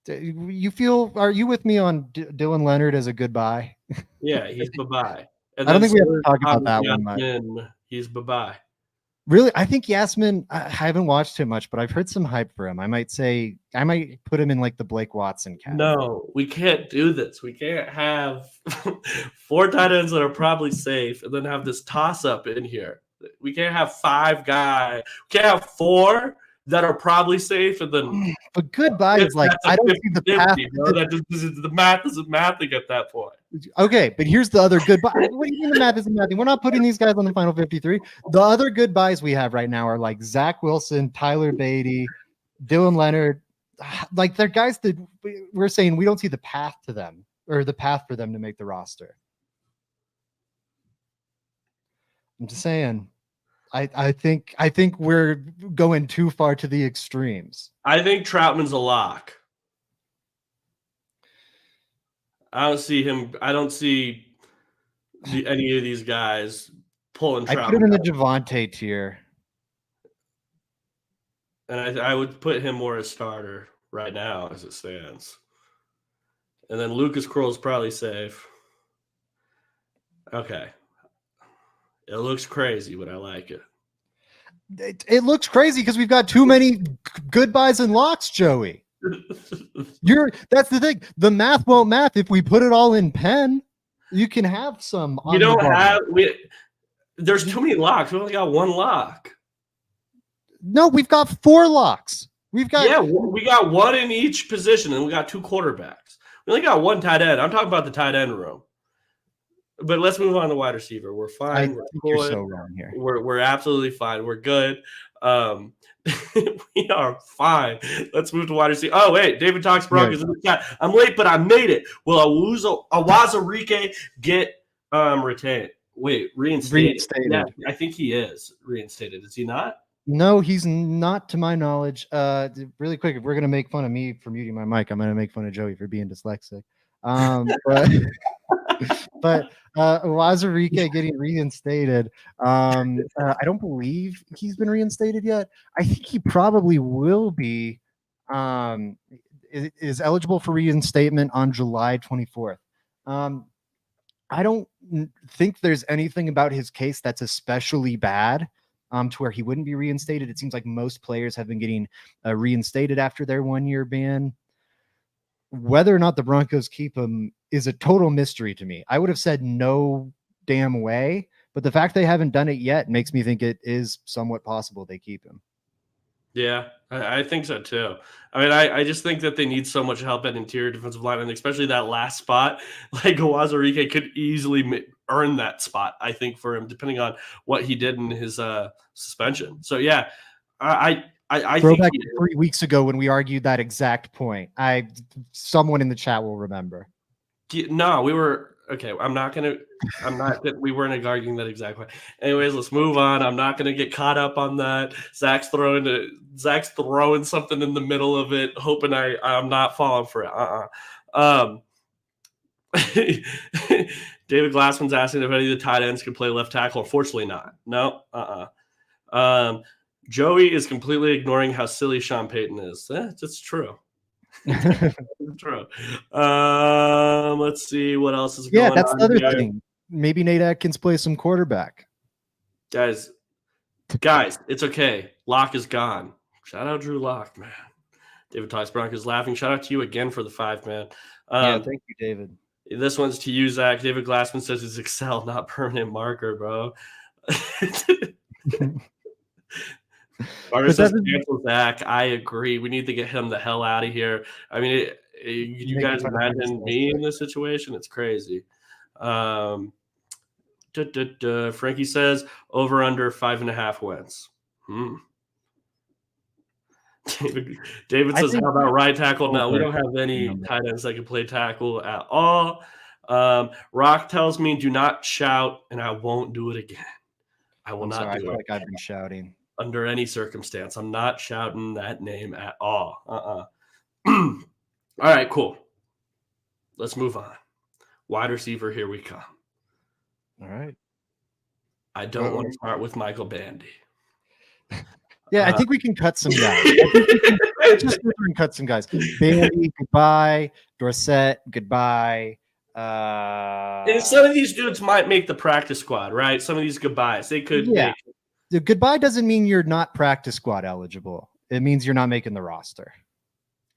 Are you with me on Dylan Leonard as a goodbye? Yeah, he's bye-bye. I don't think we have to talk about that one. He's bye-bye. Really? I think Yasmin, I haven't watched him much, but I've heard some hype for him. I might put him in like the Blake Watson category. No, we can't do this. We can't have 4 tight ends that are probably safe and then have this toss-up in here. We can't have 5 guys. We can't have 4 that are probably safe, and then But goodbyes, like I don't see the path. bro. The math isn't mathing at that point. Okay, but here's the other goodbye. What do you mean the math isn't mathing? We're not putting these guys on the final 53. The other goodbyes we have right now are like Zach Wilson, Tyler Beatty, Dylan Leonard. Like they're guys that we're saying we don't see the path to them or the path for them to make the roster. I'm just saying. I think we're going too far to the extremes. I think Troutman's a lock. I don't see him. I don't see any of these guys pulling Troutman. I put him in the Javonte tier. And I would put him more as starter right now as it stands. And then Lucas Kroll's probably safe. Okay. It looks crazy, but I like it. It looks crazy because we've got too many goodbyes and locks, Joey. That's the thing. The math won't math if we put it all in pen. You can have some. There's too many locks. We only got one lock. No, we've got 4 locks. We got one in each position, and we got 2 quarterbacks. We only got 1 tight end. I'm talking about the tight end room. But let's move on to wide receiver. We're fine. You're so wrong here. We're absolutely fine. We're good. We are fine. Let's move to wide receiver. Oh, wait. David Talks Broncos in the chat. I'm late, but I made it. Will Awazarike get retained? Wait, reinstated? Yeah, I think he is reinstated. Is he not? No, he's not, to my knowledge. Really quick, if we're gonna make fun of me for muting my mic, I'm gonna make fun of Joey for being dyslexic. But Awazarike getting reinstated. I don't believe he's been reinstated yet. I think he probably will be. Is eligible for reinstatement on July 24th. I don't think there's anything about his case that's especially bad. To where he wouldn't be reinstated. It seems like most players have been getting reinstated after their 1-year ban. Whether or not the Broncos keep him is a total mystery to me. I would have said no damn way, but the fact they haven't done it yet makes me think it is somewhat possible they keep him. Yeah, I think so too. I mean, I just think that they need so much help at interior defensive line, and especially that last spot. Like Awazarike could easily earn that spot, I think, for him, depending on what he did in his suspension. So yeah, I think back 3 weeks ago when we argued that exact point. Someone in the chat will remember. No, we were okay. We weren't arguing that exact way. Anyways, let's move on. I'm not gonna get caught up on that. Zach's throwing something in the middle of it, hoping I'm not falling for it. David Glassman's asking if any of the tight ends can play left tackle. Unfortunately not. No. Joey is completely ignoring how silly Sean Payton is. That's true. True. Let's see what else is going on. Yeah, that's the other thing. Maybe Nate Atkins plays some quarterback. Guys, it's okay. Locke is gone. Shout out Drew Locke, man. David Talks Broncos laughing. Shout out to you again for the 5, man. Thank you, David. This one's to you, Zach. David Glassman says it's Excel, not permanent marker, bro. Marcus says, Zach, I agree. We need to get him the hell out of here. I mean, you guys imagine me in this situation? It's crazy. Frankie says over under 5.5 wins. David says, how about right tackle? No, we don't have any tight ends that can play tackle at all. Rock tells me do not shout, and I won't do it again. I will not do it. I feel like I've been shouting. Under any circumstance. I'm not shouting that name at all. All right, cool. Let's move on. Wide receiver, here we come. All right. I don't want to start with Michael Bandy. Yeah, I think we can cut some guys. I think we can just cut some guys. Bandy, goodbye. Dorsett, goodbye. And some of these dudes might make the practice squad, right? Some of these goodbyes, they could make it. The goodbye doesn't mean you're not practice squad eligible. It means you're not making the roster.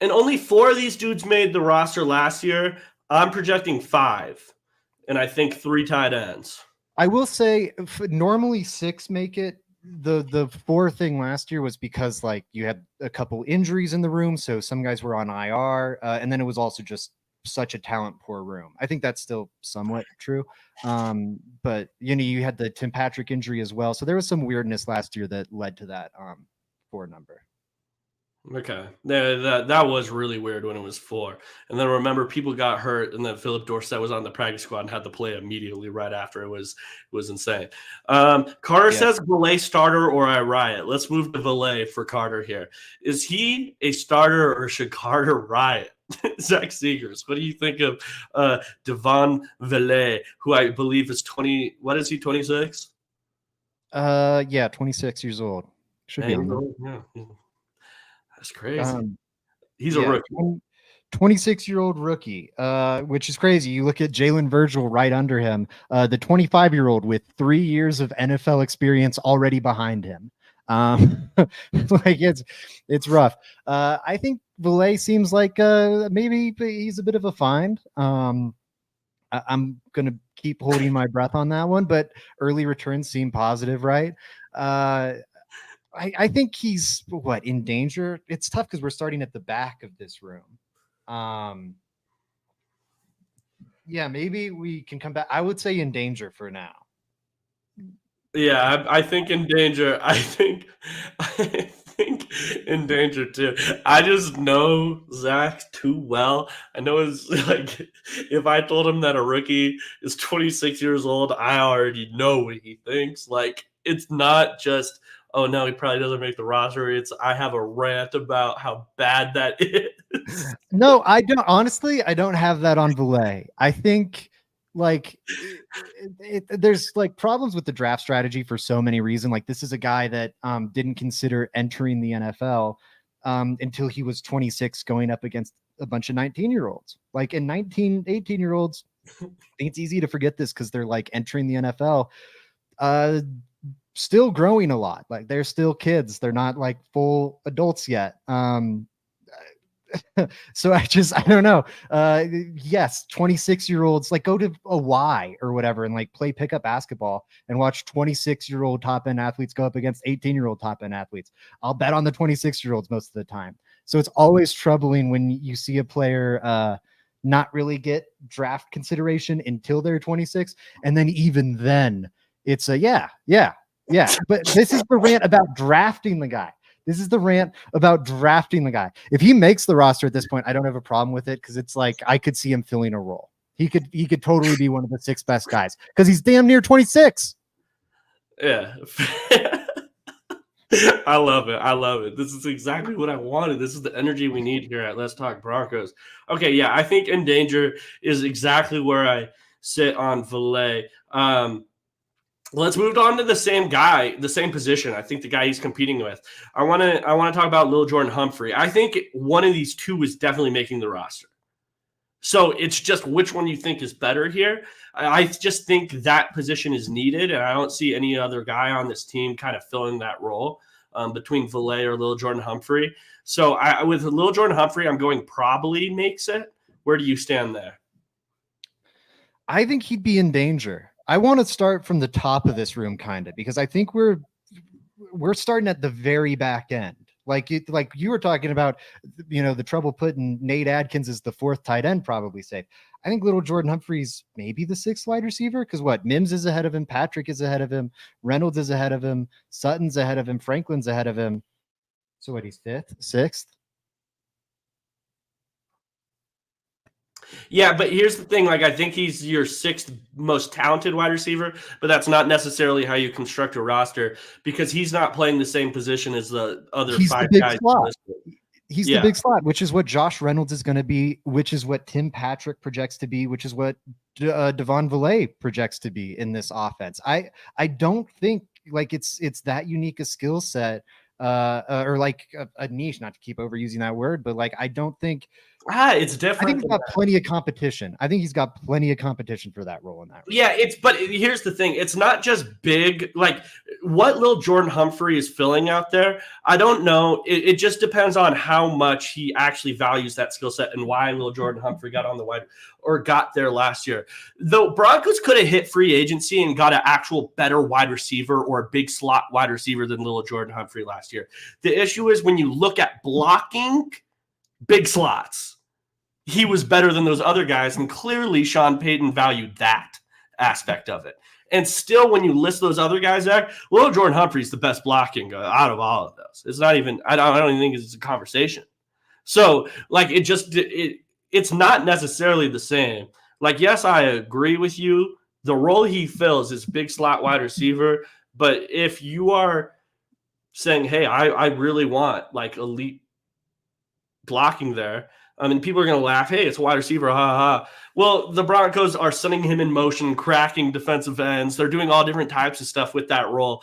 And only 4 of these dudes made the roster last year. I'm projecting 5, and I think 3 tight ends. I will say normally 6 make it. the four thing last year was because like you had a couple injuries in the room, so some guys were on IR, and then it was also just such a talent poor room. I think that's still somewhat true, but you had the Tim Patrick injury as well, so there was some weirdness last year that led to that four number. Okay, that was really weird when it was 4, and then remember people got hurt, and then Philip Dorsett was on the practice squad and had to play immediately right after. It was insane. Carter says Valet starter or I riot. Let's move to Valet for Carter here. Is he a starter or should Carter riot? Zach Seegers, what do you think of Devon Valet, who I believe is 20? What is he? 26? Yeah, 26 years old. Should be on them. Yeah. That's crazy. He's a rookie. 26-year-old rookie, which is crazy. You look at Jalen Virgil right under him, the 25-year-old with 3 years of NFL experience already behind him. Like it's rough. I think Valet seems like maybe he's a bit of a find. I'm gonna keep holding my breath on that one, but early returns seem positive, right? I think he's in danger. It's tough because we're starting at the back of this room. Yeah, maybe we can come back. I would say in danger for now. Yeah, I think in danger. I think in danger too. I just know Zach too well. I know it's like if I told him that a rookie is 26 years old, I already know what he thinks. Like it's not just, oh no, he probably doesn't make the roster. It's I have a rant about how bad that is. No, I don't. Honestly, I don't have that on Valet. I think like there's like problems with the draft strategy for so many reasons. Like this is a guy that didn't consider entering the NFL until he was 26, going up against a bunch of 19-year-olds. Like in 18-year-olds, I think it's easy to forget this because they're like entering the NFL. Still growing a lot. Like they're still kids. They're not like full adults yet. So I don't know. Yes, 26-year-olds like go to a Y or whatever and like play pickup basketball and watch 26-year-old top end athletes go up against 18-year-old top end athletes. I'll bet on the 26-year-olds most of the time. So it's always troubling when you see a player not really get draft consideration until they're 26, and then even then it's a yeah. But this is the rant about drafting the guy. This is the rant about drafting the guy. If he makes the roster at this point, I don't have a problem with it because it's like I could see him filling a role. He could totally be one of the 6 best guys because he's damn near 26. Yeah. I love it. This is exactly what I wanted. This is the energy we need here at Let's Talk Broncos. Okay, yeah, I think in danger is exactly where I sit on Valet. Let's move on to the same guy, the same position. I think the guy he's competing with. I want to talk about Lil Jordan Humphrey. I think one of these two is definitely making the roster. So it's just which one you think is better here. I just think that position is needed, and I don't see any other guy on this team kind of filling that role between Valet or Lil Jordan Humphrey. So with Lil Jordan Humphrey, I'm going probably makes it. Where do you stand there? I think he'd be in danger. I want to start from the top of this room, kind of, because I think we're starting at the very back end. Like you were talking about, the trouble putting Nate Adkins as the 4th tight end, probably safe. I think little Jordan Humphrey's maybe the 6th wide receiver because Mims is ahead of him, Patrick is ahead of him, Reynolds is ahead of him, Sutton's ahead of him, Franklin's ahead of him. So he's 5th, 6th. Yeah, but here's the thing. Like, I think he's your 6th most talented wide receiver, but that's not necessarily how you construct a roster because he's not playing the same position as the other 5 guys. He's the big slot, which is what Josh Reynolds is going to be, which is what Tim Patrick projects to be, which is what Devon Valet projects to be in this offense. I don't think like it's that unique a skill set or like a niche, not to keep overusing that word, but like I don't think it's different. I think he's got plenty of competition. I think he's got plenty of competition for that role in that. Yeah, but here's the thing. It's not just big. Like what Lil Jordan Humphrey is filling out there, I don't know. It just depends on how much he actually values that skill set and why Lil Jordan Humphrey got on the wide or got there last year. Though Broncos could have hit free agency and got an actual better wide receiver or a big slot wide receiver than Lil Jordan Humphrey last year. The issue is when you look at blocking big slots, he was better than those other guys, and clearly Sean Payton valued that aspect of it. And still, when you list those other guys back, Lil Jordan Humphrey's the best blocking out of all of those. It's not even, I don't even think it's a conversation. So, like, it's not necessarily the same. Like, yes, I agree with you. The role he fills is big slot wide receiver. But if you are saying, hey, I really want like elite blocking there, I mean, people are going to laugh. Hey, it's a wide receiver. Ha ha. Well, the Broncos are sending him in motion, cracking defensive ends. They're doing all different types of stuff with that role.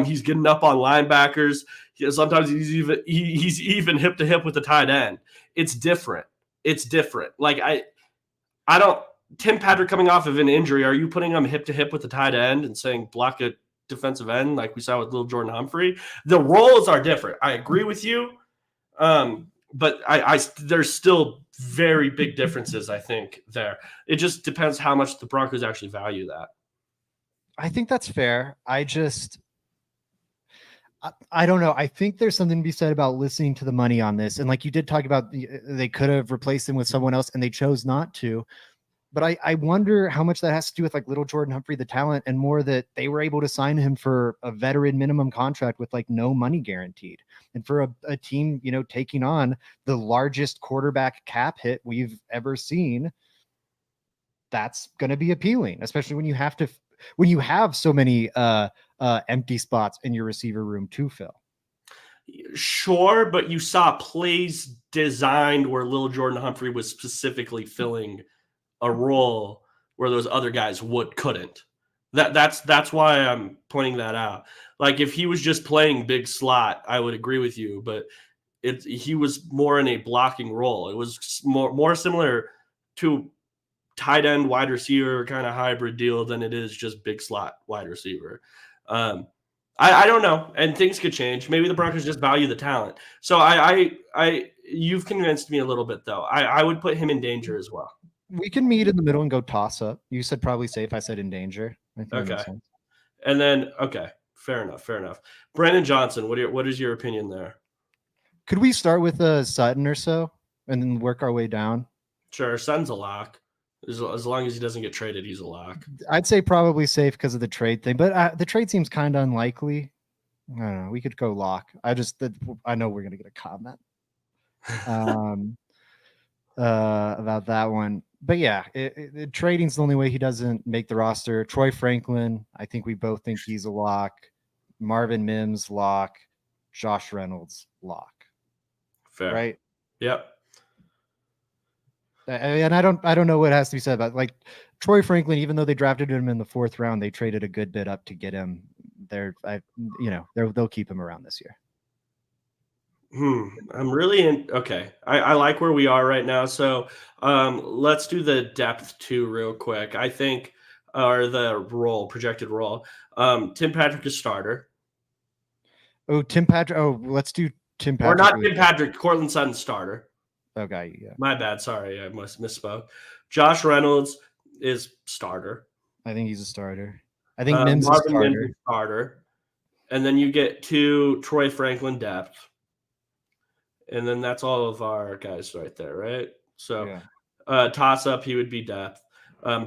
He's getting up on linebackers. Sometimes he's even hip to hip with the tight end. It's different. It's different. Like I don't. Tim Patrick coming off of an injury. Are you putting him hip to hip with the tight end and saying block a defensive end like we saw with Lil Jordan Humphrey? The roles are different. I agree with you. But there's still very big differences, I think, there. It just depends how much the Broncos actually value that. I think that's fair. I don't know. I think there's something to be said about listening to the money on this. And like you did talk about, they could have replaced him with someone else and they chose not to. But I wonder how much that has to do with like Little Jordan Humphrey, the talent, and more that they were able to sign him for a veteran minimum contract with like no money guaranteed. And for a team, you know, taking on the largest quarterback cap hit we've ever seen, that's going to be appealing, especially when you have so many empty spots in your receiver room to fill. Sure, but you saw plays designed where Little Jordan Humphrey was specifically filling a role where those other guys couldn't. That's why I'm pointing that out. Like if he was just playing big slot, I would agree with you, but he was more in a blocking role. It was more similar to tight end wide receiver kind of hybrid deal than it is just big slot wide receiver. I don't know, and things could change. Maybe the Broncos just value the talent. So you've convinced me a little bit though. I would put him in danger as well. We can meet in the middle and go toss up. You said probably safe. I said in danger. I think okay. And then, okay, fair enough. Brandon Johnson, what is your opinion there? Could we start with Sutton or so and then work our way down? Sure, Sutton's a lock. As long as he doesn't get traded, he's a lock. I'd say probably safe because of the trade thing, but the trade seems kind of unlikely. I don't know. We could go lock. I know we're going to get a comment about that one. But yeah, trading's the only way he doesn't make the roster. Troy Franklin, I think we both think he's a lock. Marvin Mims, lock. Josh Reynolds, lock. Fair. Right? Yep. And I don't know what has to be said about like Troy Franklin. Even though they drafted him in the 4th round, they traded a good bit up to get him. They'll keep him around this year. I'm really okay. I like where we are right now. So let's do the depth too real quick. I think or the projected role. Tim Patrick is starter. Oh, Tim Patrick. Oh, let's do Tim Patrick. Or not Tim Patrick, Courtland Sutton starter. Okay, yeah. My bad. Sorry, I misspoke. Josh Reynolds is starter. I think he's a starter. I think Mims is starter. And then you get 2 Troy Franklin depth. And then that's all of our guys right there, right? So toss up, he would be depth.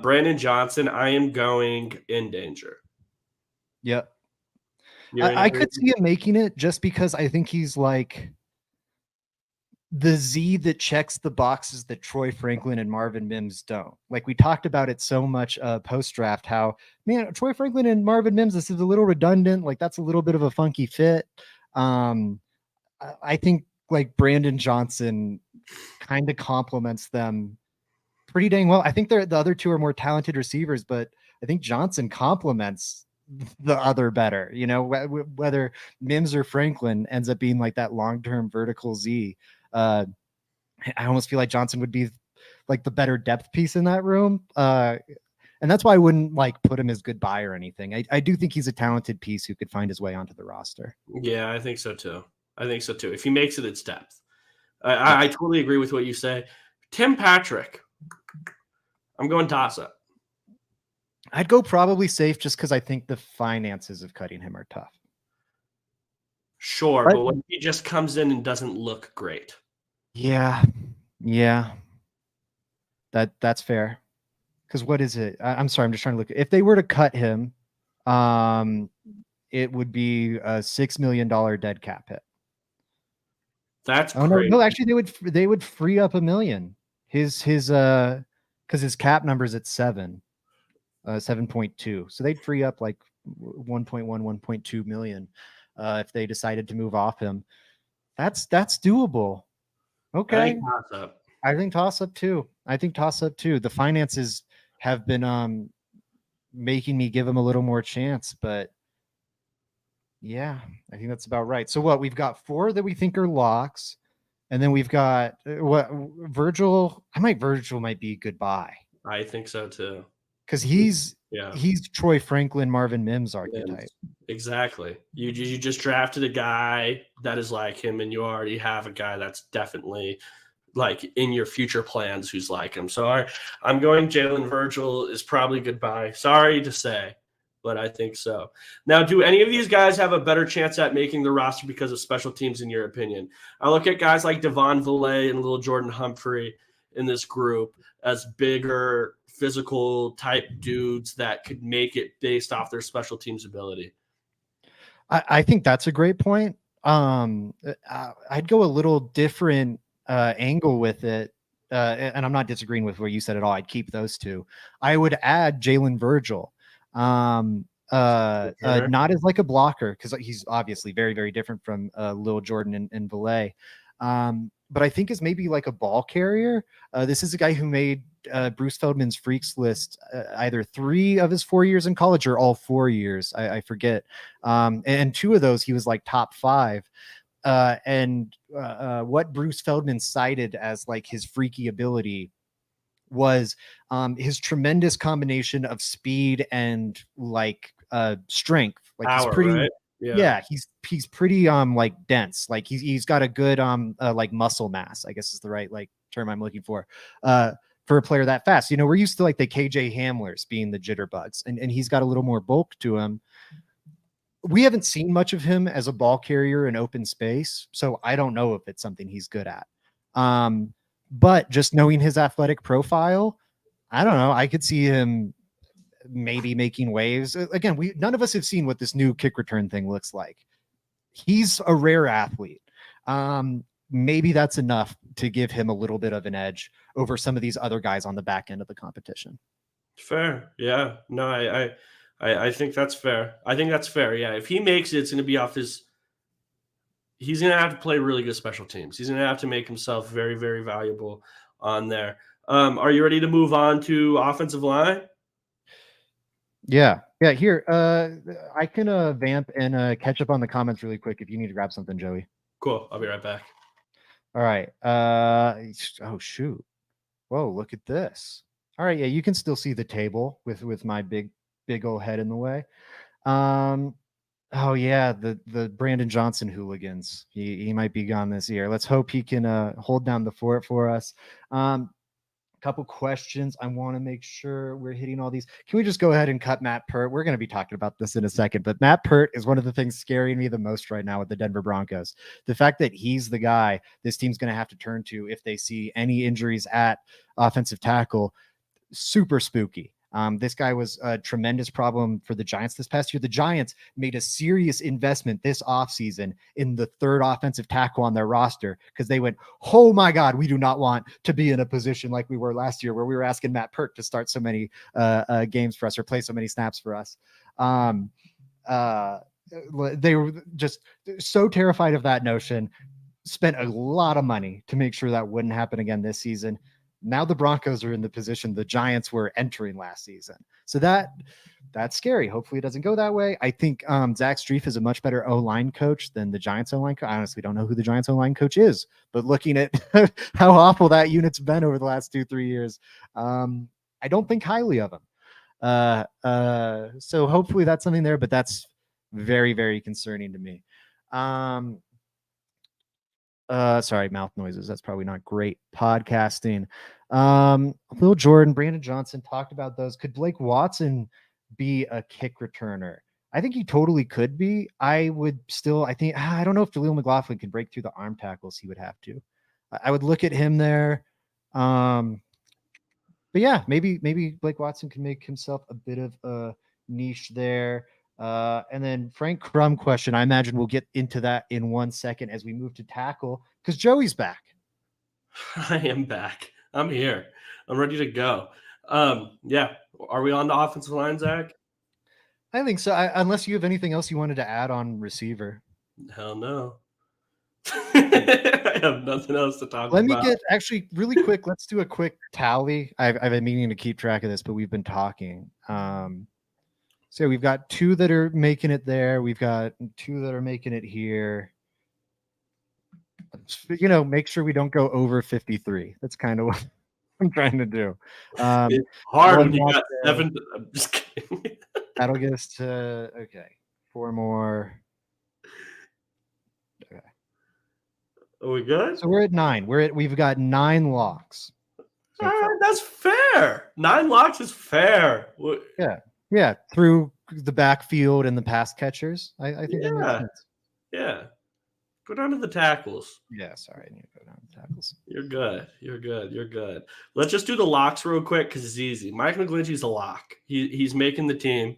Brandon Johnson, I am going in danger. Yep. I could see him making it just because I think he's like the Z that checks the boxes that Troy Franklin and Marvin Mims don't. Like we talked about it so much post-draft, how, man, Troy Franklin and Marvin Mims, this is a little redundant. Like that's a little bit of a funky fit. I think like Brandon Johnson kind of complements them pretty dang well. I think the other 2 are more talented receivers, but I think Johnson complements the other better, you know, whether Mims or Franklin ends up being like that long-term vertical Z. I almost feel like Johnson would be like the better depth piece in that room. And And that's why I wouldn't like put him as goodbye or anything. I do think he's a talented piece who could find his way onto the roster. Yeah, I think so too. I think so too. If he makes it, it's depth. Yeah. I totally agree with what you say. Tim Patrick, I'm going toss up. I'd go probably safe just because I think the finances of cutting him are tough. Sure, Right. but what if he just comes in and doesn't look great? Yeah. That's fair. Because what is it? I'm sorry, I'm just trying to look. If they were to cut him, it would be a $6 million dead cap hit. That's Oh crazy. no, actually they would free up $1 million. His because his cap number's at 7.2. So they'd free up like 1.1, 1.2 million if they decided to move off him. That's doable. Okay. I think toss up too. The finances have been making me give him a little more chance, but yeah, I think that's about right. So what, we've got 4 that we think are locks, and then we've got what, Virgil might be goodbye. I think so too. Because he's Yeah. he's Troy Franklin, Marvin Mims archetype. Exactly. You just drafted a guy that is like him, and you already have a guy that's definitely like in your future plans who's like him. So I'm going Jalen Virgil is probably goodbye. Sorry to say, but I think so. Now, do any of these guys have a better chance at making the roster because of special teams, in your opinion? I look at guys like Devon Villay and little Jordan Humphrey in this group as bigger, physical type dudes that could make it based off their special teams ability. I think that's a great point. I'd go a little different angle with it. And I'm not disagreeing with what you said at all. I'd keep those 2. I would add Jalen Virgil. Not as like a blocker, because he's obviously very, very different from Lil Jordan and Valet. But I think is maybe like a ball carrier. This is a guy who made Bruce Feldman's freaks list either 3 of his 4 years in college or all 4 years. I forget. And 2 of those, he was like top 5. And what Bruce Feldman cited as like his freaky ability was his tremendous combination of speed and like strength. Like Power, he's pretty, right? yeah, he's pretty like dense. Like he's got a good like muscle mass, I guess is the right like term I'm looking for a player that fast. You know, we're used to like the KJ Hamlers being the jitterbugs, and he's got a little more bulk to him. We haven't seen much of him as a ball carrier in open space, so I don't know if it's something he's good at. But just knowing his athletic profile, I don't know. I could see him maybe making waves. Again, none of us have seen what this new kick return thing looks like. He's a rare athlete. Maybe that's enough to give him a little bit of an edge over some of these other guys on the back end of the competition. Fair. Yeah. No, I think that's fair. I think that's fair. Yeah. If he makes it, it's going to be off his. He's going to have to play really good special teams. He's going to have to make himself very, very valuable on there. Are you ready to move on to offensive line? Yeah. Here, I can vamp and catch up on the comments really quick if you need to grab something, Joey. Cool. I'll be right back. All right. Oh shoot. Whoa, look at this. All right. Yeah, you can still see the table with my big old head in the way. Oh yeah, the Brandon Johnson hooligans. He might be gone this year. Let's hope he can hold down the fort for us. Couple questions. I want to make sure we're hitting all these. Can we just go ahead and cut Matt Pert? We're going to be talking about this in a second, but Matt Pert is one of the things scaring me the most right now with the Denver Broncos. The fact that he's the guy this team's going to have to turn to if they see any injuries at offensive tackle, super spooky. This guy was a tremendous problem for the Giants this past year. The Giants made a serious investment this offseason in the 3rd offensive tackle on their roster because they went, oh my God, we do not want to be in a position like we were last year where we were asking Matt Pert to start so many games for us or play so many snaps for us. They were just so terrified of that notion, spent a lot of money to make sure that wouldn't happen again this season. Now the Broncos are in the position the Giants were entering last season. So that's scary. Hopefully it doesn't go that way. I think Zach Strief is a much better O-line coach than the Giants O-line coach. I honestly don't know who the Giants O-line coach is, but looking at how awful that unit's been over the last 2-3 years, I don't think highly of him. So hopefully that's something there, but that's very, very concerning to me. Sorry, mouth noises. That's probably not great podcasting. Will Jordan, Brandon Johnson talked about those. Could Blake Watson be a kick returner? I think he totally could be. I don't know if Jaleel McLaughlin could break through the arm tackles. He would have to. I would look at him there. But yeah, maybe Blake Watson can make himself a bit of a niche there. And then Frank Crum question. I imagine we'll get into that in 1 second as we move to tackle because Joey's back. I am back. I'm here. I'm ready to go. Yeah. Are we on the offensive line, Zach? I think so. Unless you have anything else you wanted to add on receiver. Hell no. I have nothing else to talk about. Let me get actually really quick. Let's do a quick tally. I've been meaning to keep track of this, but we've been talking. So we've got 2 that are making it there. We've got 2 that are making it here. Make sure we don't go over 53. That's kind of what I'm trying to do. It's hard when you got 7. I'm just kidding. That'll get us to 4 more. Okay. Are we good? So we're at 9. We've got 9 locks. All right, that's fair. 9 locks is fair. Yeah. Through the backfield and the pass catchers. I think that makes sense. Yeah. Go down to the tackles. Yeah, sorry. I need to go down to the tackles. You're good. Let's just do the locks real quick because it's easy. Mike McGlinchey's a lock. He's making the team.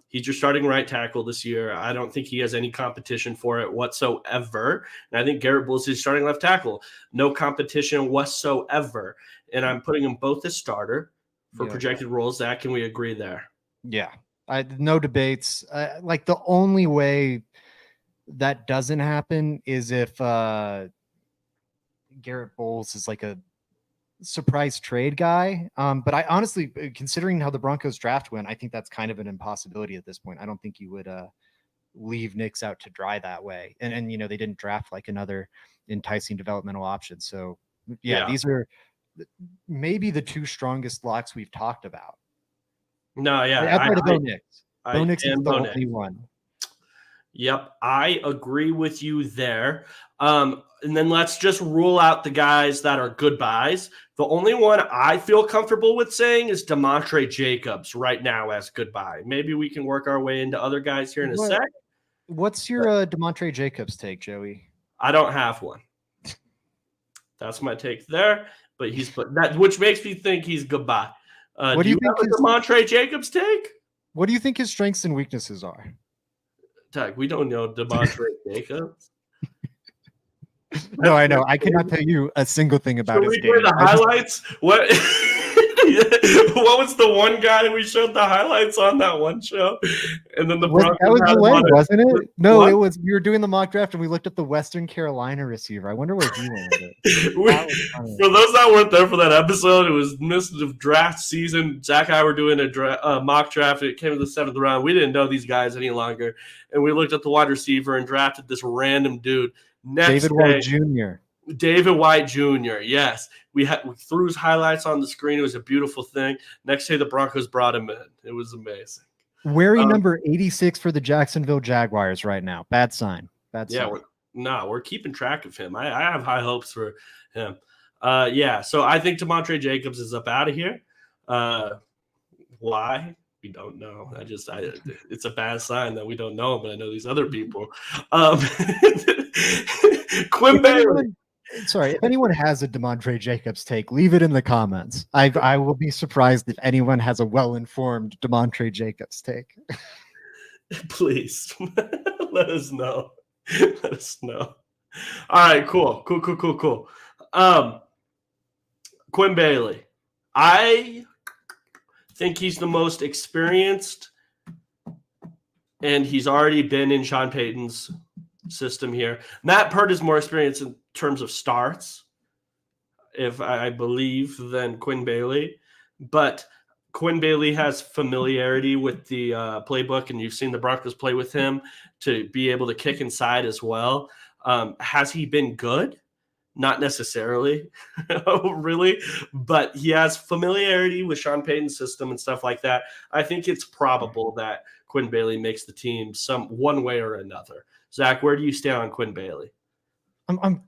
He's your starting right tackle this year. I don't think he has any competition for it whatsoever. And I think Garrett Bowles is starting left tackle. No competition whatsoever. And I'm putting them both as starter for projected roles. Zach, can we agree there? Yeah. No debates. Like the only way that doesn't happen is if Garrett Bowles is like a surprise trade guy. But I honestly, considering how the Broncos draft went, I think that's kind of an impossibility at this point. I don't think you would leave Knicks out to dry that way. And they didn't draft like another enticing developmental option. So these are maybe the 2 strongest locks we've talked about. No, yeah. Outside of Bo Nix. Bo Nix is the Bo only one. Yep, I agree with you there. And then let's just rule out the guys that are goodbyes. The only one I feel comfortable with saying is DeMontre Jacobs right now as goodbye. Maybe we can work our way into other guys here in a sec. What's your DeMontre Jacobs take, Joey? I don't have one. That's my take there. But which makes me think he's goodbye. What do you think have a DeMontre Jacobs take? What do you think his strengths and weaknesses are? Doug, we don't know DeMontre Jacobs. No, I know. I cannot tell you a single thing about his game. The highlights? What? What was the one guy we showed the highlights on that one show? And then the Broncos that was delayed, wasn't it? No, what? It was. We were doing the mock draft and we looked at the Western Carolina receiver. I wonder where he went with it. For those that weren't there for that episode, it was midst of draft season. Zach and I were doing a mock draft. It came to the 7th round. We didn't know these guys any longer, and we looked at the wide receiver and drafted this random dude. David White Jr. David White Jr. Yes, we threw his highlights on the screen. It was a beautiful thing. Next day, the Broncos brought him in. It was amazing. Wearing number 86 for the Jacksonville Jaguars right now. Bad sign. We're keeping track of him. I have high hopes for him. So I think DeMontre Jacobs is up out of here. Why? We don't know. It's a bad sign that we don't know him, but I know these other people. Quinn Bailey. Sorry, if anyone has a DeMontre Jacobs take, leave it in the comments. I will be surprised if anyone has a well-informed DeMontre Jacobs take. Please let us know. Let us know. All right, cool. Quinn Bailey. I think he's the most experienced, and he's already been in Sean Payton's system here. Matt Pert is more experienced in terms of starts, if I believe, than Quinn Bailey. But Quinn Bailey has familiarity with the playbook, and you've seen the Broncos play with him to be able to kick inside as well. Has he been good? Not necessarily, really, but he has familiarity with Sean Payton's system and stuff like that. I think it's probable that Quinn Bailey makes the team one way or another. Zach, where do you stand on Quinn Bailey? I'm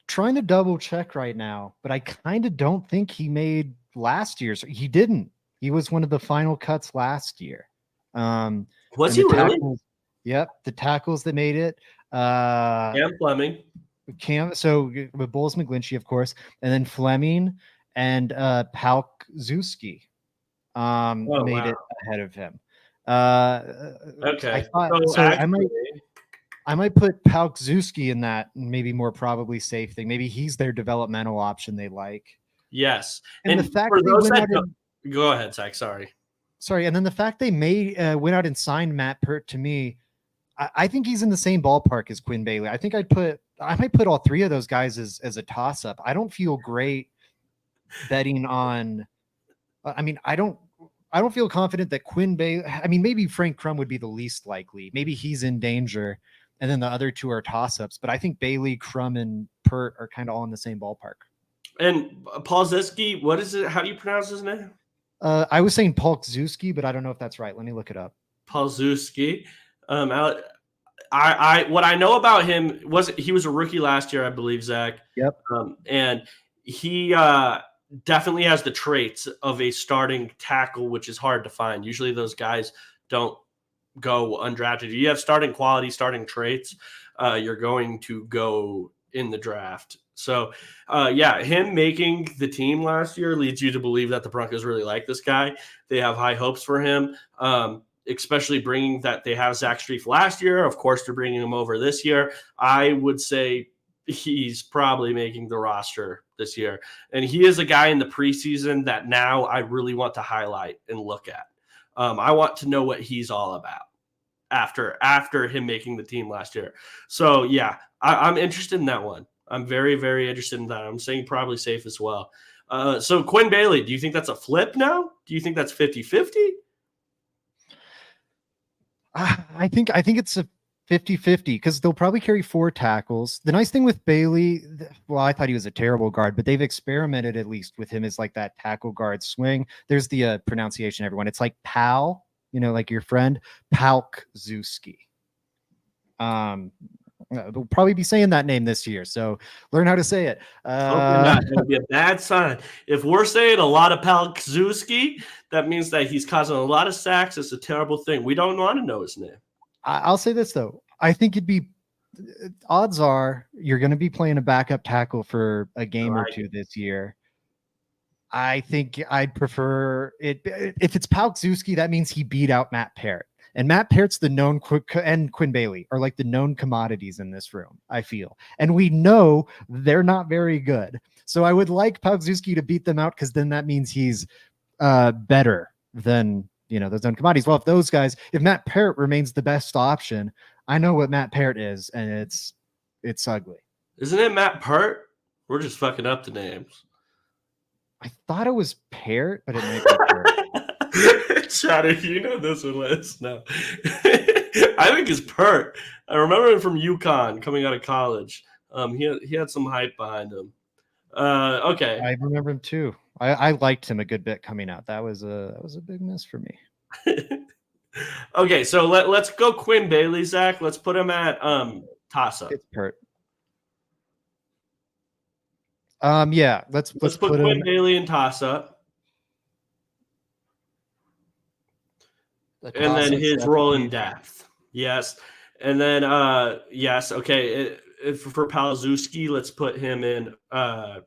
trying to double check right now, but I kind of don't think he made last year's. He didn't. He was one of the final cuts last year. Was he really? Yep, the tackles that made it. Cam Fleming. So with Bowles McGlinchey, of course, and then Fleming and Palk Zuski made it ahead of him. Okay. I might put Palk Zuski in that maybe more probably safe thing. Maybe he's their developmental option they like. Yes. And the fact they went out go ahead, Zach. Sorry. And then the fact they went out and signed Matt Pert, to me, I think he's in the same ballpark as Quinn Bailey. I think I might put all three of those guys as a toss-up. I don't feel great betting on. I don't feel confident that Quinn Bailey. Maybe Frank Crum would be the least likely. Maybe he's in danger, and then the other two are toss-ups. But I think Bailey, Crum, and Pert are kind of all in the same ballpark. And Paulzeski, what is it? How do you pronounce his name? I was saying Palkzuski, but I don't know if that's right. Let me look it up. Paulzeski. What I know about him he was a rookie last year, I believe, Zach. Yep. And he definitely has the traits of a starting tackle, which is hard to find. Usually those guys don't go undrafted. You have starting quality, starting traits, you're going to go in the draft. So, him making the team last year leads you to believe that the Broncos really like this guy. They have high hopes for him, especially bringing that they have Zach Strief last year. Of course, they're bringing him over this year. I would say he's probably making the roster this year. And he is a guy in the preseason that now I really want to highlight and look at. I want to know what he's all about after him making the team last year. So, I'm interested in that one. I'm very, very interested in that. I'm saying probably safe as well. So Quinn Bailey, do you think that's a flip now? Do you think that's 50-50? I think it's a 50-50 because they'll probably carry 4 tackles. The nice thing with Bailey, I thought he was a terrible guard, but they've experimented at least with him as like that tackle guard swing. There's the pronunciation, everyone. It's like Pal, like your friend, Palk Zuski. They'll probably be saying that name this year, so learn how to say it. It'll be a bad sign. If we're saying a lot of Palkzuski, that means that he's causing a lot of sacks. It's a terrible thing. We don't want to know his name. I'll say this, though. I think odds are you're going to be playing a backup tackle for a game or two this year. I think I'd prefer it. If it's Palkzuski, that means he beat out Matt Parrott. And Matt Parrott's the known, and Quinn Bailey are like the known commodities in this room, I feel. And we know they're not very good. So I would like Palkzuski to beat them out because then that means he's better than, those known commodities. Well, if Matt Parrott remains the best option, I know what Matt Parrott is, and it's ugly. Isn't it Matt Parrott? We're just fucking up the names. I thought it was Parrott, but it might be Parrott. Shatter, you know this one, let us know. I think it's Pert. I remember him from UConn coming out of college. He had some hype behind him. Okay. I remember him too. I liked him a good bit coming out. That was a big miss for me. Okay, so let's go Quinn Bailey, Zach. Let's put him at toss-up. It's Pert. Let's put Quinn Bailey in toss-up. And then his role in depth. Yes. And then, yes. Okay. For Palkzuski, let's put him in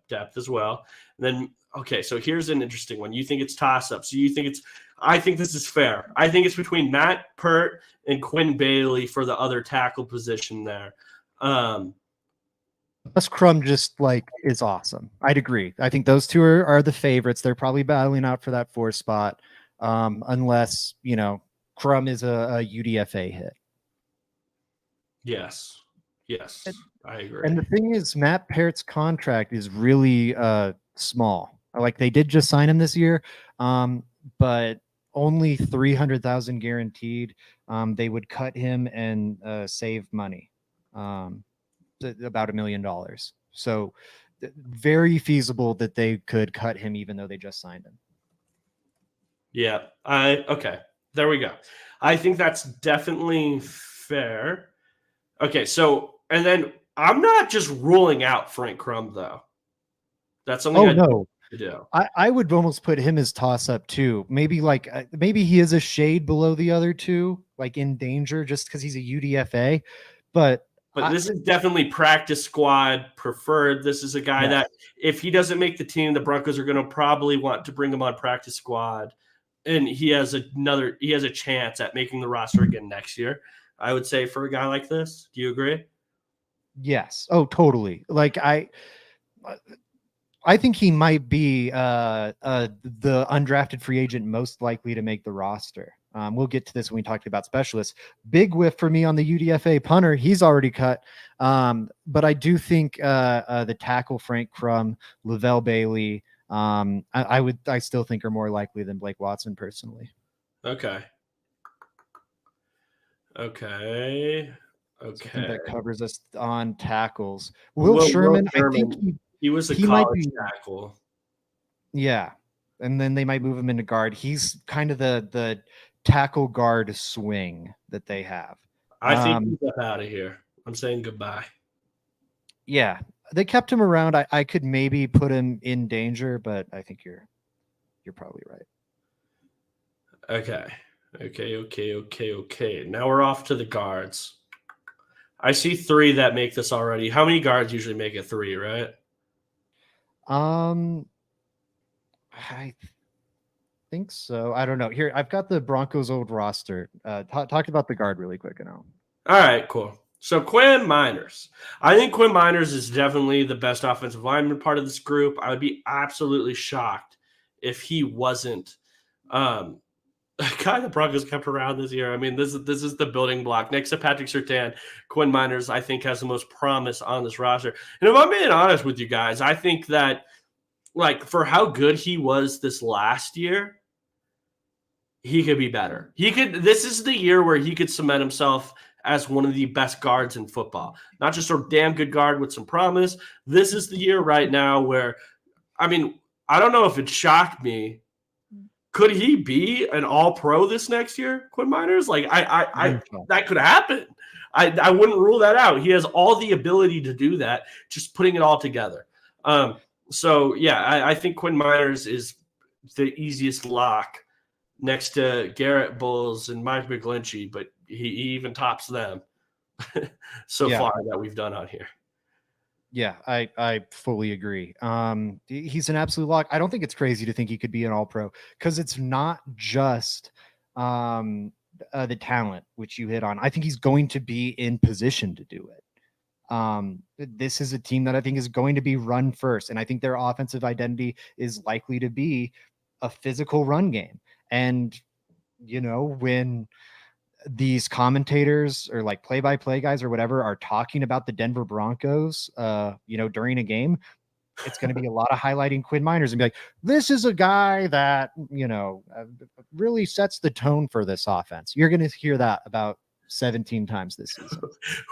depth as well. And then, okay. So here's an interesting one. You think it's toss-up. So you think I think this is fair. I think it's between Matt Pert and Quinn Bailey for the other tackle position there. Plus Crum just is awesome. I'd agree. I think those two are the favorites. They're probably battling out for that 4th spot. Unless, Crum is a UDFA hit. Yes, I agree. And the thing is, Matt Parrott's contract is really small. They did just sign him this year, but only $300,000 guaranteed. They would cut him and save money, about $1 million. So very feasible that they could cut him even though they just signed him. Yeah. Okay. There we go. I think that's definitely fair. Okay, so and then I'm not just ruling out Frank Crumb though. That's something Oh I no, to do. I would almost put him as toss up too. Maybe like maybe he is a shade below the other two, like in danger just because he's a UDFA. But But this is definitely practice squad preferred. This is a guy that if he doesn't make the team, the Broncos are going to probably want to bring him on practice squad, and he has a chance at making the roster again next year. I would say for a guy like this. Do you agree? yes. Oh, totally. Like I think he might be the undrafted free agent most likely to make the roster. We'll get to this when we talk about specialists. Big whiff for me on the UDFA punter. He's already cut. But I do think the tackle Frank Crumb, Lavelle Bailey, I still think are more likely than Blake Watson personally. Okay. I So I think that covers us on tackles. Will Sherman, Sherman, I think he was a he might college be, tackle. Yeah. And then they might move him into guard. He's kind of the tackle guard swing that they have. I think he's up out of here. I'm saying goodbye. Yeah. They kept him around. I could maybe put him in danger, but I think you're probably right. Okay. Now we're off to the guards. I see 3 that make this already. How many guards usually make it 3, right? I think so. I don't know. Here, I've got the Broncos old roster. Talk about the guard really quick, and all right, cool. So Quinn Miners. I think Quinn Miners is definitely the best offensive lineman part of this group. I would be absolutely shocked if he wasn't a guy the Broncos kept around this year. I mean, this is the building block. Next to Patrick Surtain, Quinn Miners, I think, has the most promise on this roster. And if I'm being honest with you guys, I think that, like, for how good he was this last year, he could be better. This is the year where he could cement himself as one of the best guards in football. Not just a damn good guard with some promise. This is the year right now where, I mean, I don't know if it shocked me. Could he be an all-pro this next year, Quinn Miners? Like, I that could happen. I wouldn't rule that out. He has all the ability to do that, just putting it all together. So, yeah, I think Quinn Miners is the easiest lock next to Garrett Bowles and Mike McGlinchey, but he even tops them far that we've done out here. Yeah, I fully agree. He's an absolute lock. I don't think it's crazy to think he could be an all-pro because it's not just the talent, which you hit on. I think he's going to be in position to do it. This is a team that I think is going to be run first, and I think their offensive identity is likely to be a physical run game. And, you know, when these commentators or like play-by-play guys or whatever are talking about the Denver Broncos, during a game, it's going to be a lot of highlighting Quinn Miners and be like, this is a guy that, really sets the tone for this offense. You're going to hear that about 17 times this season.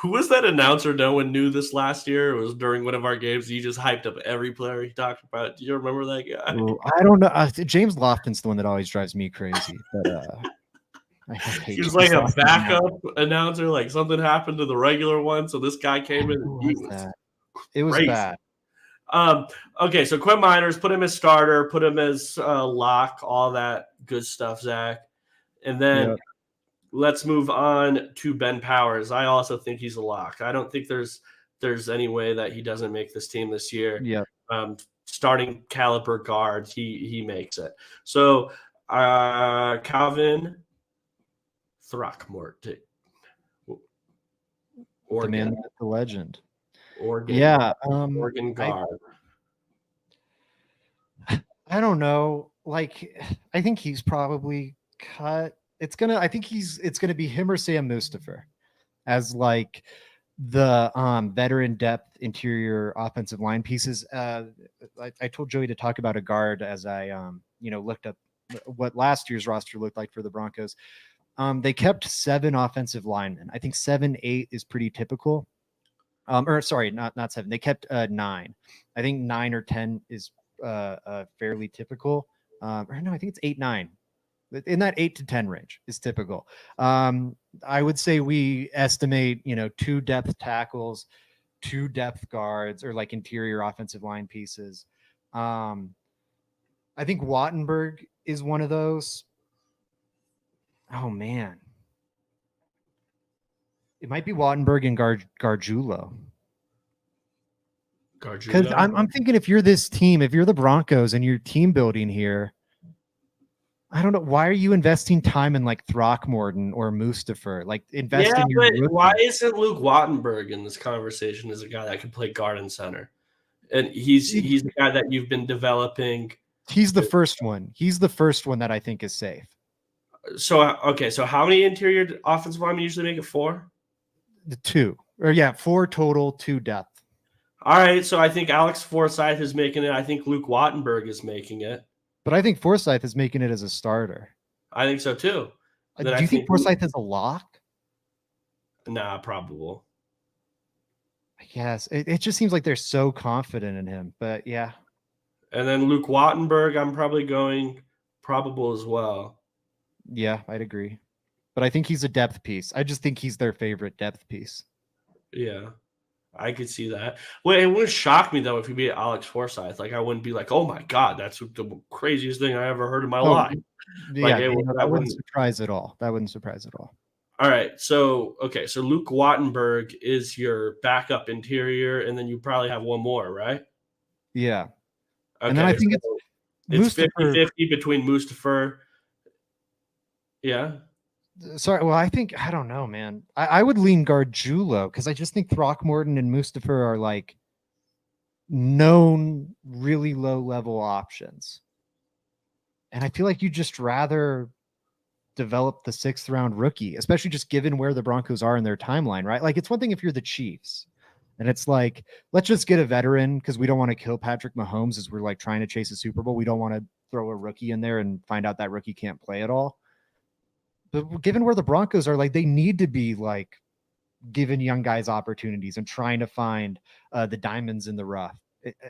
Who was that announcer no one knew this last year? It was during one of our games. He just hyped up every player he talked about. Do you remember that guy? Ooh, I don't know. James Lofton's the one that always drives me crazy. But he was like a backup announcer. Like something happened to the regular one, so this guy came in. And he was it was crazy. bad. Okay, so Quinn Miners, put him as starter, put him as lock, all that good stuff, Zach. And then let's move on to Ben Powers. I also think he's a lock. I don't think there's any way that he doesn't make this team this year. Yeah. Starting caliber guard, he makes it. So Calvin Throckmorton. The man, the legend. Oregon. Yeah. Oregon guard. I don't know. Like, I think he's probably cut. It's gonna be him or Sam Mustafa as like the veteran depth interior offensive line pieces. I told Joey to talk about a guard as I looked up what last year's roster looked like for the Broncos. They kept 7 offensive linemen. I think 7-8 is pretty typical. Or sorry, not 7. They kept 9. I think 9 or 10 is fairly typical. Or no, I think it's 8, 9. In that 8 to 10 range is typical. I would say we estimate, 2 depth tackles, 2 depth guards, or like interior offensive line pieces. I think Wattenberg is one of those. Oh man, it might be Wattenberg and Gargiulo. Because I'm thinking, if you're this team, if you're the Broncos and you're team building here, I don't know, why are you investing time in like Throckmorton or Mustafa? Like, invest in your rookie. Why isn't Luke Wattenberg in this conversation as a guy that can play guard and center? And he's the guy that you've been developing. He's the first one. He's the first one that I think is safe. So how many interior offensive linemen usually make it? 4? The 2. Or yeah, 4 total, 2 depth. All right, so I think Alex Forsyth is making it. I think Luke Wattenberg is making it. But I think Forsyth is making it as a starter. I think so too. Do you think Forsyth is a lock? Nah, probable. I guess. It just seems like they're so confident in him. But yeah. And then Luke Wattenberg, I'm probably going probable as well. Yeah, I'd agree. But I think he's a depth piece. I just think he's their favorite depth piece. Yeah. I could see that. Well, it wouldn't shock me though if he beat Alex Forsyth. Like, I wouldn't be like, "Oh my god, that's the craziest thing I ever heard in my life." Yeah, that wouldn't surprise at all. That wouldn't surprise at all. All right, so Luke Wattenberg is your backup interior, and then you probably have one more, right? Yeah, okay, and then I think it's 50-50 between Mustafa. Yeah. Sorry, well, I don't know, man. I would lean Gargiulo because I just think Throckmorton and Mustafa are like known really low level options. And I feel like you just rather develop the 6th round rookie, especially just given where the Broncos are in their timeline, right? Like, it's one thing if you're the Chiefs and it's like, let's just get a veteran because we don't want to kill Patrick Mahomes as we're like trying to chase a Super Bowl. We don't want to throw a rookie in there and find out that rookie can't play at all. But given where the Broncos are, like, they need to be like giving young guys opportunities and trying to find the diamonds in the rough.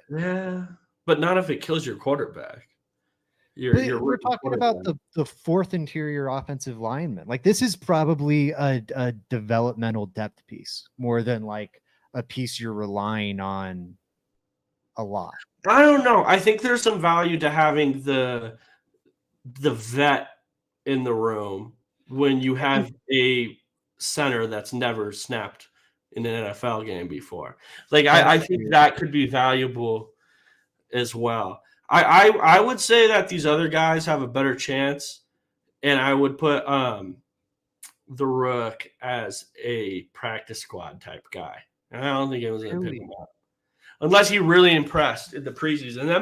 Yeah, but not if it kills your quarterback. We're talking about the 4th interior offensive lineman. Like, this is probably a developmental depth piece more than like a piece you're relying on a lot. I don't know. I think there's some value to having the vet in the room when you have a center that's never snapped in an NFL game before. Like, I think that could be valuable as well. I would say that these other guys have a better chance, and I would put the Rook as a practice squad type guy. And I don't think it was going to pick him up unless he really impressed in the preseason. And then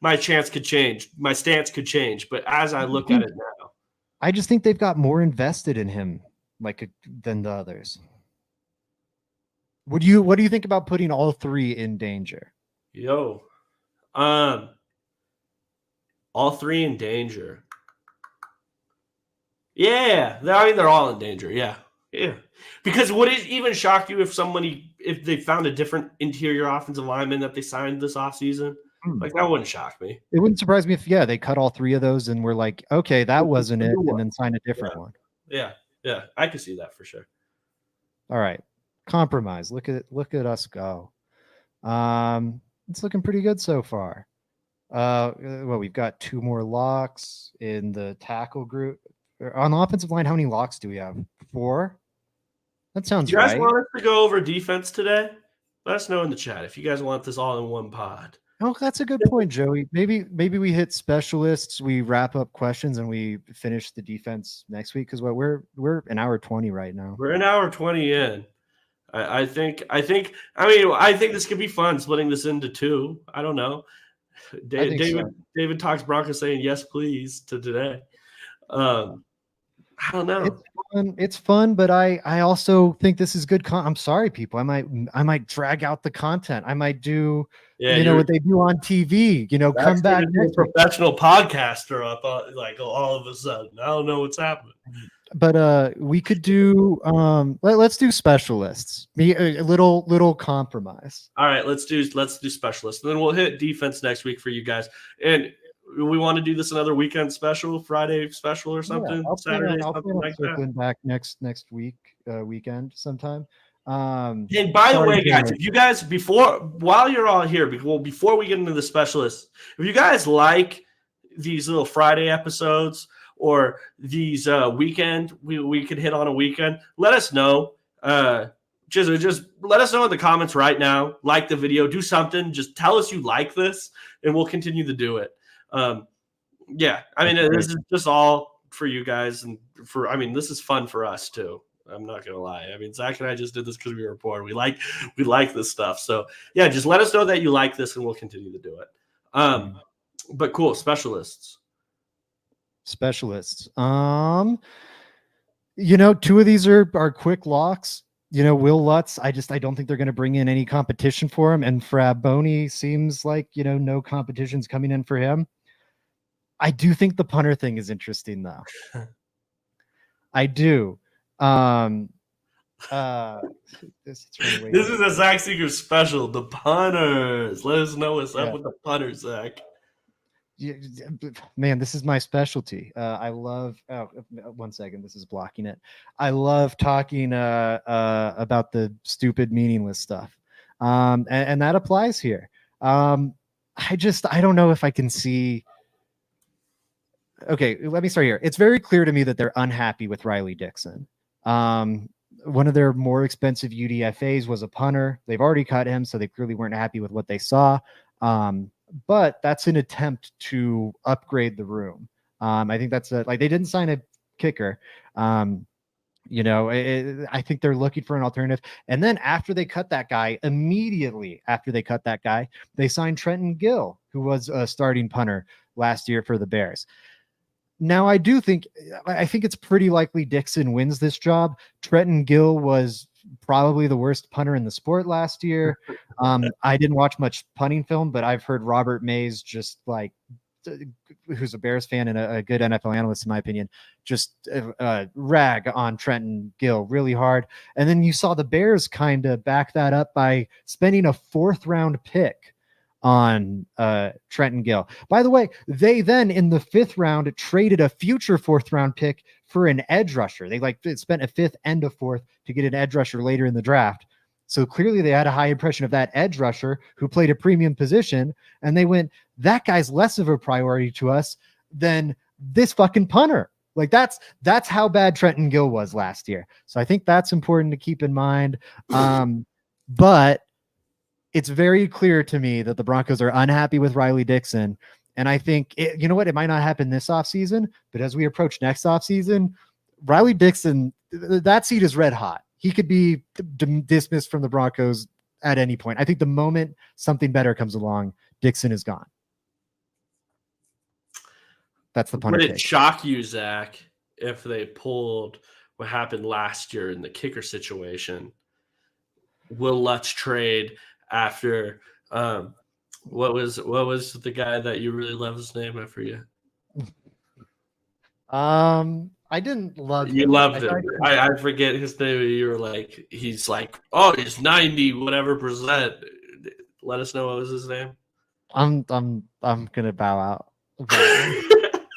my chance could change, my stance could change. But as I look at it now, I just think they've got more invested in him, like, than the others. What do you think about putting all 3 in danger? All 3 in danger. Yeah, I mean, they're all in danger. Yeah. Because would it even shock you if they found a different interior offensive lineman that they signed this offseason? Like, that wouldn't shock me. It wouldn't surprise me if they cut all 3 of those and we're like, okay, that wasn't it, and then sign a different one. Yeah, I could see that for sure. All right, compromise. Look at us go. It's looking pretty good so far. Well, we've got 2 more locks in the tackle group. On the offensive line, how many locks do we have? 4? That sounds right. You guys want us to go over defense today? Let us know in the chat if you guys want this all in one pod. Oh, that's a good point, Joey. Maybe we hit specialists, we wrap up questions, and we finish the defense next week, because we're an hour 20 right now. We're an hour 20 in. I think this could be fun, splitting this into 2. I don't know. David talks Broncos saying yes, please to today. I don't know. fun. It's fun, but I also think this is good. I'm sorry, people. I might drag out the content. I might do, Yeah, what they do on TV. that's Come back turning into next a week. professional podcaster up like all of a sudden. I don't know what's happening. But we could do let's do specialists. Me a little compromise. All right, let's do specialists. And then we'll hit defense next week for you guys. And we want to do this another weekend special, Friday special or Yeah, something, I'll Saturday, plan something on like that. circling back next week weekend sometime. And by the Sorry way, to guys, bring if you guys while you're all here, before we get into the specialists, if you guys like these little Friday episodes or these weekend, we could hit on a weekend. Let us know. Just let us know in the comments right now. Like the video, do something. Just tell us you like this, and we'll continue to do it. Yeah, I mean, That's this great. is just all for you guys, and this is fun for us too. I'm not gonna lie. I mean, Zach and I just did this because we were bored. We like this stuff. So yeah, just let us know that you like this, and we'll continue to do it. But cool, specialists. Specialists. Two of these are quick locks. Will Lutz, I don't think they're going to bring in any competition for him. And Fraboni seems like, no competition's coming in for him. I do think the punter thing is interesting, though. I do. This is a Zach Seeker special. The punters. Let us know what's up with the punters, Zach. Man, this is my specialty. I love. Oh, 1 second. This is blocking it. I love talking about the stupid, meaningless stuff, and that applies here. I don't know if I can see. Okay, let me start here. It's very clear to me that they're unhappy with Riley Dixon. One of their more expensive UDFAs was a punter. They've already cut him, so they clearly weren't happy with what they saw. But that's an attempt to upgrade the room. I think that's they didn't sign a kicker. I think they're looking for an alternative. And then after they cut that guy, immediately after they cut that guy, they signed Trenton Gill, who was a starting punter last year for the Bears. Now, I think it's pretty likely Dixon wins this job. Trenton Gill was probably the worst punter in the sport last year. I didn't watch much punting film, but I've heard Robert Mays, who's a Bears fan and a good NFL analyst, in my opinion, just rag on Trenton Gill really hard. And then you saw the Bears kind of back that up by spending a 4th-round pick on Trenton Gill. By the way, they then in the 5th round traded a future 4th-round pick for an edge rusher. They spent a 5th and a 4th to get an edge rusher later in the draft. So clearly they had a high impression of that edge rusher who played a premium position, and they went, that guy's less of a priority to us than this fucking punter. That's how bad Trenton Gill was last year. So I think that's important to keep in mind. But it's very clear to me that the Broncos are unhappy with Riley Dixon. And I think, it might not happen this offseason, but as we approach next offseason, Riley Dixon, that seat is red hot. He could be dismissed from the Broncos at any point. I think the moment something better comes along, Dixon is gone. That's the punter. Would it shock you, Zach, if they pulled what happened last year in the kicker situation? Will Lutz trade after what was the guy that you really love his name? I forget. I didn't love you him. Loved him. I forget his name. You were like, he's 90 whatever percent. Let us know what was his name. I'm gonna bow out.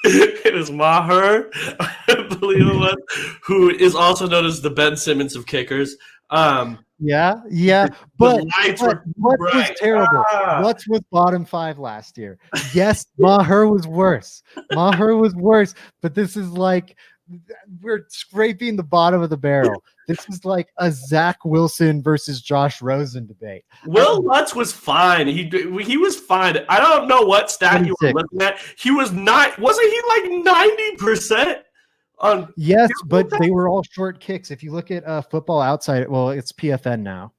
It was Maher, I believe it was, who is also known as the Ben Simmons of kickers. Yeah, but what was terrible? What was bottom 5 last year? Yes, Maher was worse. But this is we're scraping the bottom of the barrel. This is like a Zach Wilson versus Josh Rosen debate. Will Lutz was fine. He was fine. I don't know what stat you were looking at. He was not. Wasn't he 90%? Yes, but they were all short kicks. If you look at Football Outside, well, it's PFN now.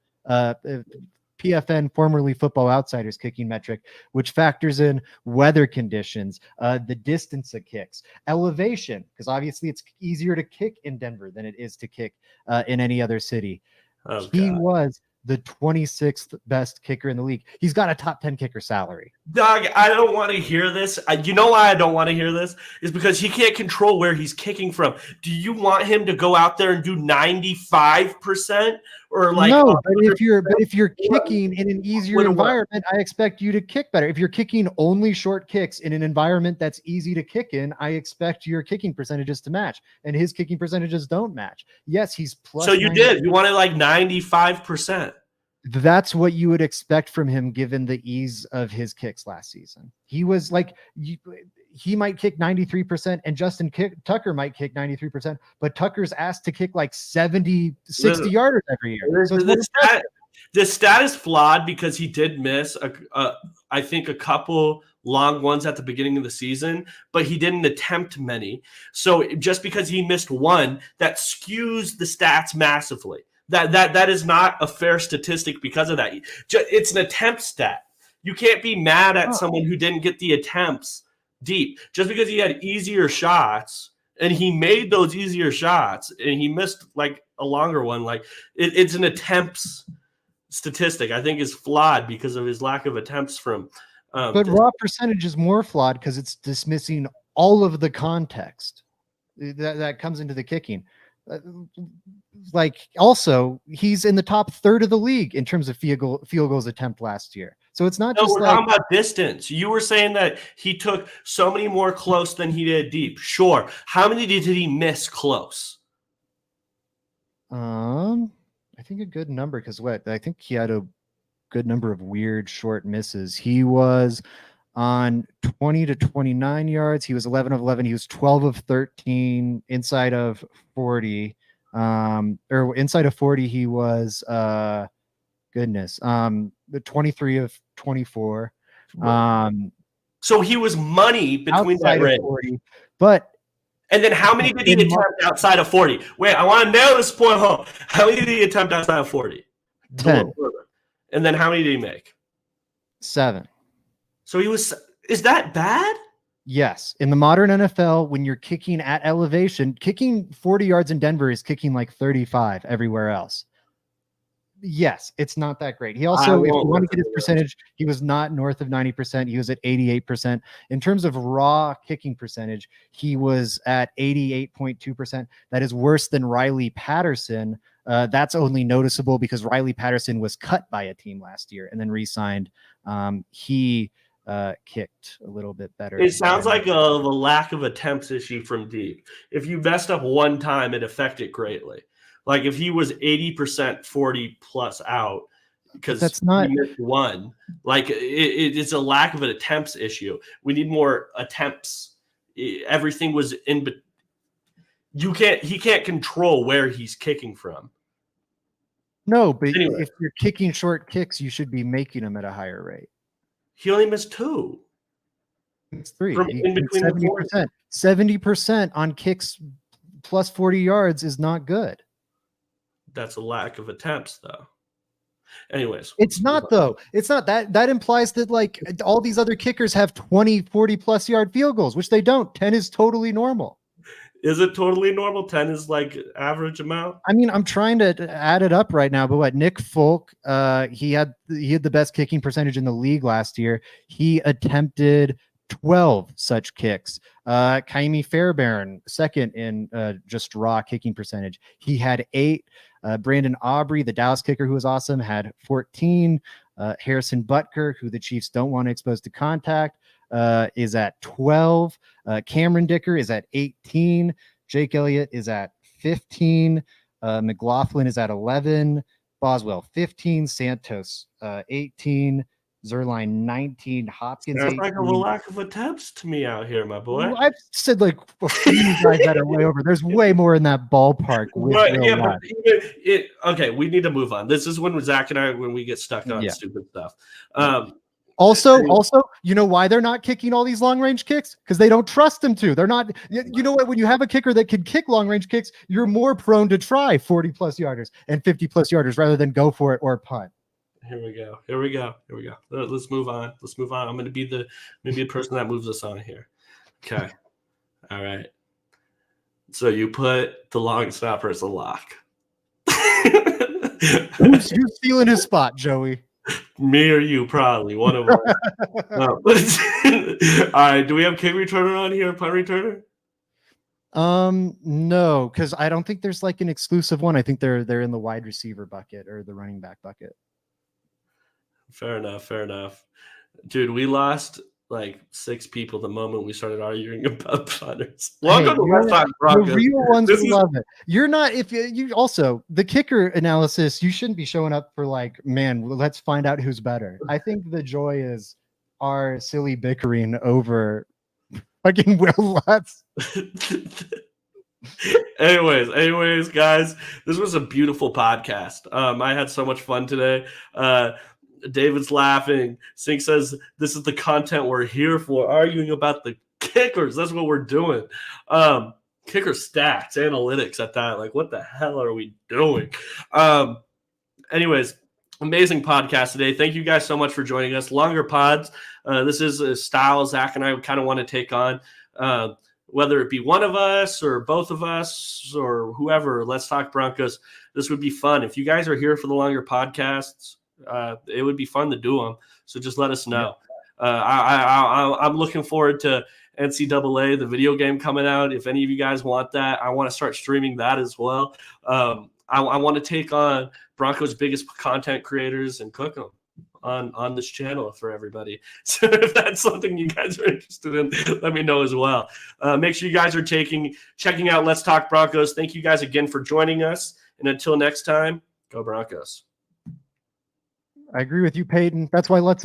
PFN, formerly Football Outsiders kicking metric, which factors in weather conditions, the distance of kicks, elevation, because obviously it's easier to kick in Denver than it is to kick in any other city. Oh, He God. was the 26th best kicker in the league. He's got a top 10 kicker salary. Doug, I don't want to hear this. You know why I don't want to hear this? Is because he can't control where he's kicking from. Do you want him to go out there and do 95%? Or like no, but if you're kicking in an easier environment, I expect you to kick better. If you're kicking only short kicks in an environment that's easy to kick in, I expect your kicking percentages to match, and his kicking percentages don't match. Yes, he's plus. So you did. You wanted like 95%. That's what you would expect from him given the ease of his kicks last season. He was like, he might kick 93% and Justin Tucker might kick 93%, but Tucker's asked to kick like 70, 60 yarders every year. So the stat is flawed because he did miss, I think, a couple long ones at the beginning of the season, but he didn't attempt many. So just because he missed one, that skews the stats massively. That is not a fair statistic because of that. It's an attempt stat. You can't be mad at someone who didn't get the attempts deep. Just because he had easier shots and he made those easier shots and he missed like a longer one, like it's an attempts statistic. I think is flawed because of his lack of attempts from. But raw percentage is more flawed because it's dismissing all of the context that comes into the kicking. Like also he's in the top third of the league in terms of field goals attempt last year. So it's not just we're talking about distance. You were saying that he took so many more close than he did deep. Sure. How many did he miss close? I think a good number because I think he had a good number of weird short misses. He was on 20 to 29 yards. He was 11 of 11. He was 12 of 13 inside of 40. Or inside of 40, he was the 23 of 24. So he was money between that range. 40, but and then how many did he attempt outside of 40? Wait, I want to nail this point home. How many did he attempt outside of 40? 10. And then how many did he make? 7. So is that bad? Yes. In the modern NFL, when you're kicking at elevation, kicking 40 yards in Denver is kicking like 35 everywhere else. Yes, it's not that great. He also, if you want to get his percentage, he was not north of 90%. He was at 88%. In terms of raw kicking percentage, he was at 88.2%. That is worse than Riley Patterson. That's only noticeable because Riley Patterson was cut by a team last year and then re-signed. He kicked a little bit better. It sounds like a lack of attempts issue from deep. If you messed up one time, it affected greatly. Like if he was 80% 40 plus out because that's not he missed one, like it's a lack of an attempts issue. We need more attempts. Everything was in, but he can't control where he's kicking from. No, but anyway, if you're kicking short kicks, you should be making them at a higher rate. He only missed 2. It's 3. In between 70%. 70% on kicks plus 40 yards is not good. That's a lack of attempts, though. Anyways. It's not, though. It's not. That implies that, like, all these other kickers have 20, 40-plus yard field goals, which they don't. 10 is totally normal. Is it totally normal? 10 is, like, average amount? I mean, I'm trying to add it up right now, but what? Nick Folk, he had the best kicking percentage in the league last year. He attempted 12 such kicks. Kaimi Fairbairn, second in just raw kicking percentage. He had 8. Brandon Aubrey, the Dallas kicker, who was awesome, had 14. Harrison Butker, who the Chiefs don't want to expose to contact, is at 12. Cameron Dicker is at 18. Jake Elliott is at 15. McLaughlin is at 11. Boswell 15. Santos 18. Zerline 19, Hopkins. Sounds like a lack of attempts to me out here, my boy. Well, I've said like a few guys that are way over. There's way more in that ballpark. Okay, we need to move on. This is when Zach and I when we get stuck on stupid stuff. Also, you know why they're not kicking all these long range kicks? Because they don't trust them to. They're not. You know what? When you have a kicker that can kick long range kicks, you're more prone to try 40 plus yarders and 50 plus yarders rather than go for it or punt. Here we go. Let's move on. I'm gonna be the person that moves us on here. Okay. All right. So you put the long snapper as a lock. Who's stealing his spot, Joey? Me or you, probably one of us. All right. Do we have kick returner on here? Punt returner? No, because I don't think there's like an exclusive one. I think they're in the wide receiver bucket or the running back bucket. Fair enough. Dude, we lost like 6 people the moment we started arguing about punters. Welcome to Let's Talk Broncos. The real ones love it. You're not, if you also, the kicker analysis, you shouldn't be showing up for like, man, let's find out who's better. I think the joy is our silly bickering over fucking Will Lutz. Anyways, guys, this was a beautiful podcast. I had so much fun today. David's laughing. Sink says this is the content we're here for, arguing about the kickers. That's what we're doing. Kicker stats, analytics at that. Like, what the hell are we doing? Anyways, amazing podcast today. Thank you guys so much for joining us. Longer pods. This is a style Zach and I kind of want to take on. Whether it be one of us or both of us or whoever, Let's Talk Broncos. This would be fun. If you guys are here for the longer podcasts, it would be fun to do them. So just let us know. I'm looking forward to NCAA, the video game coming out. If any of you guys want that, I want to start streaming that as well. I want to take on Broncos' biggest content creators and cook them on this channel for everybody. So if that's something you guys are interested in, let me know as well. Make sure you guys are checking out Let's Talk Broncos. Thank you guys again for joining us. And until next time, go Broncos. I agree with you, Peyton. That's why Let's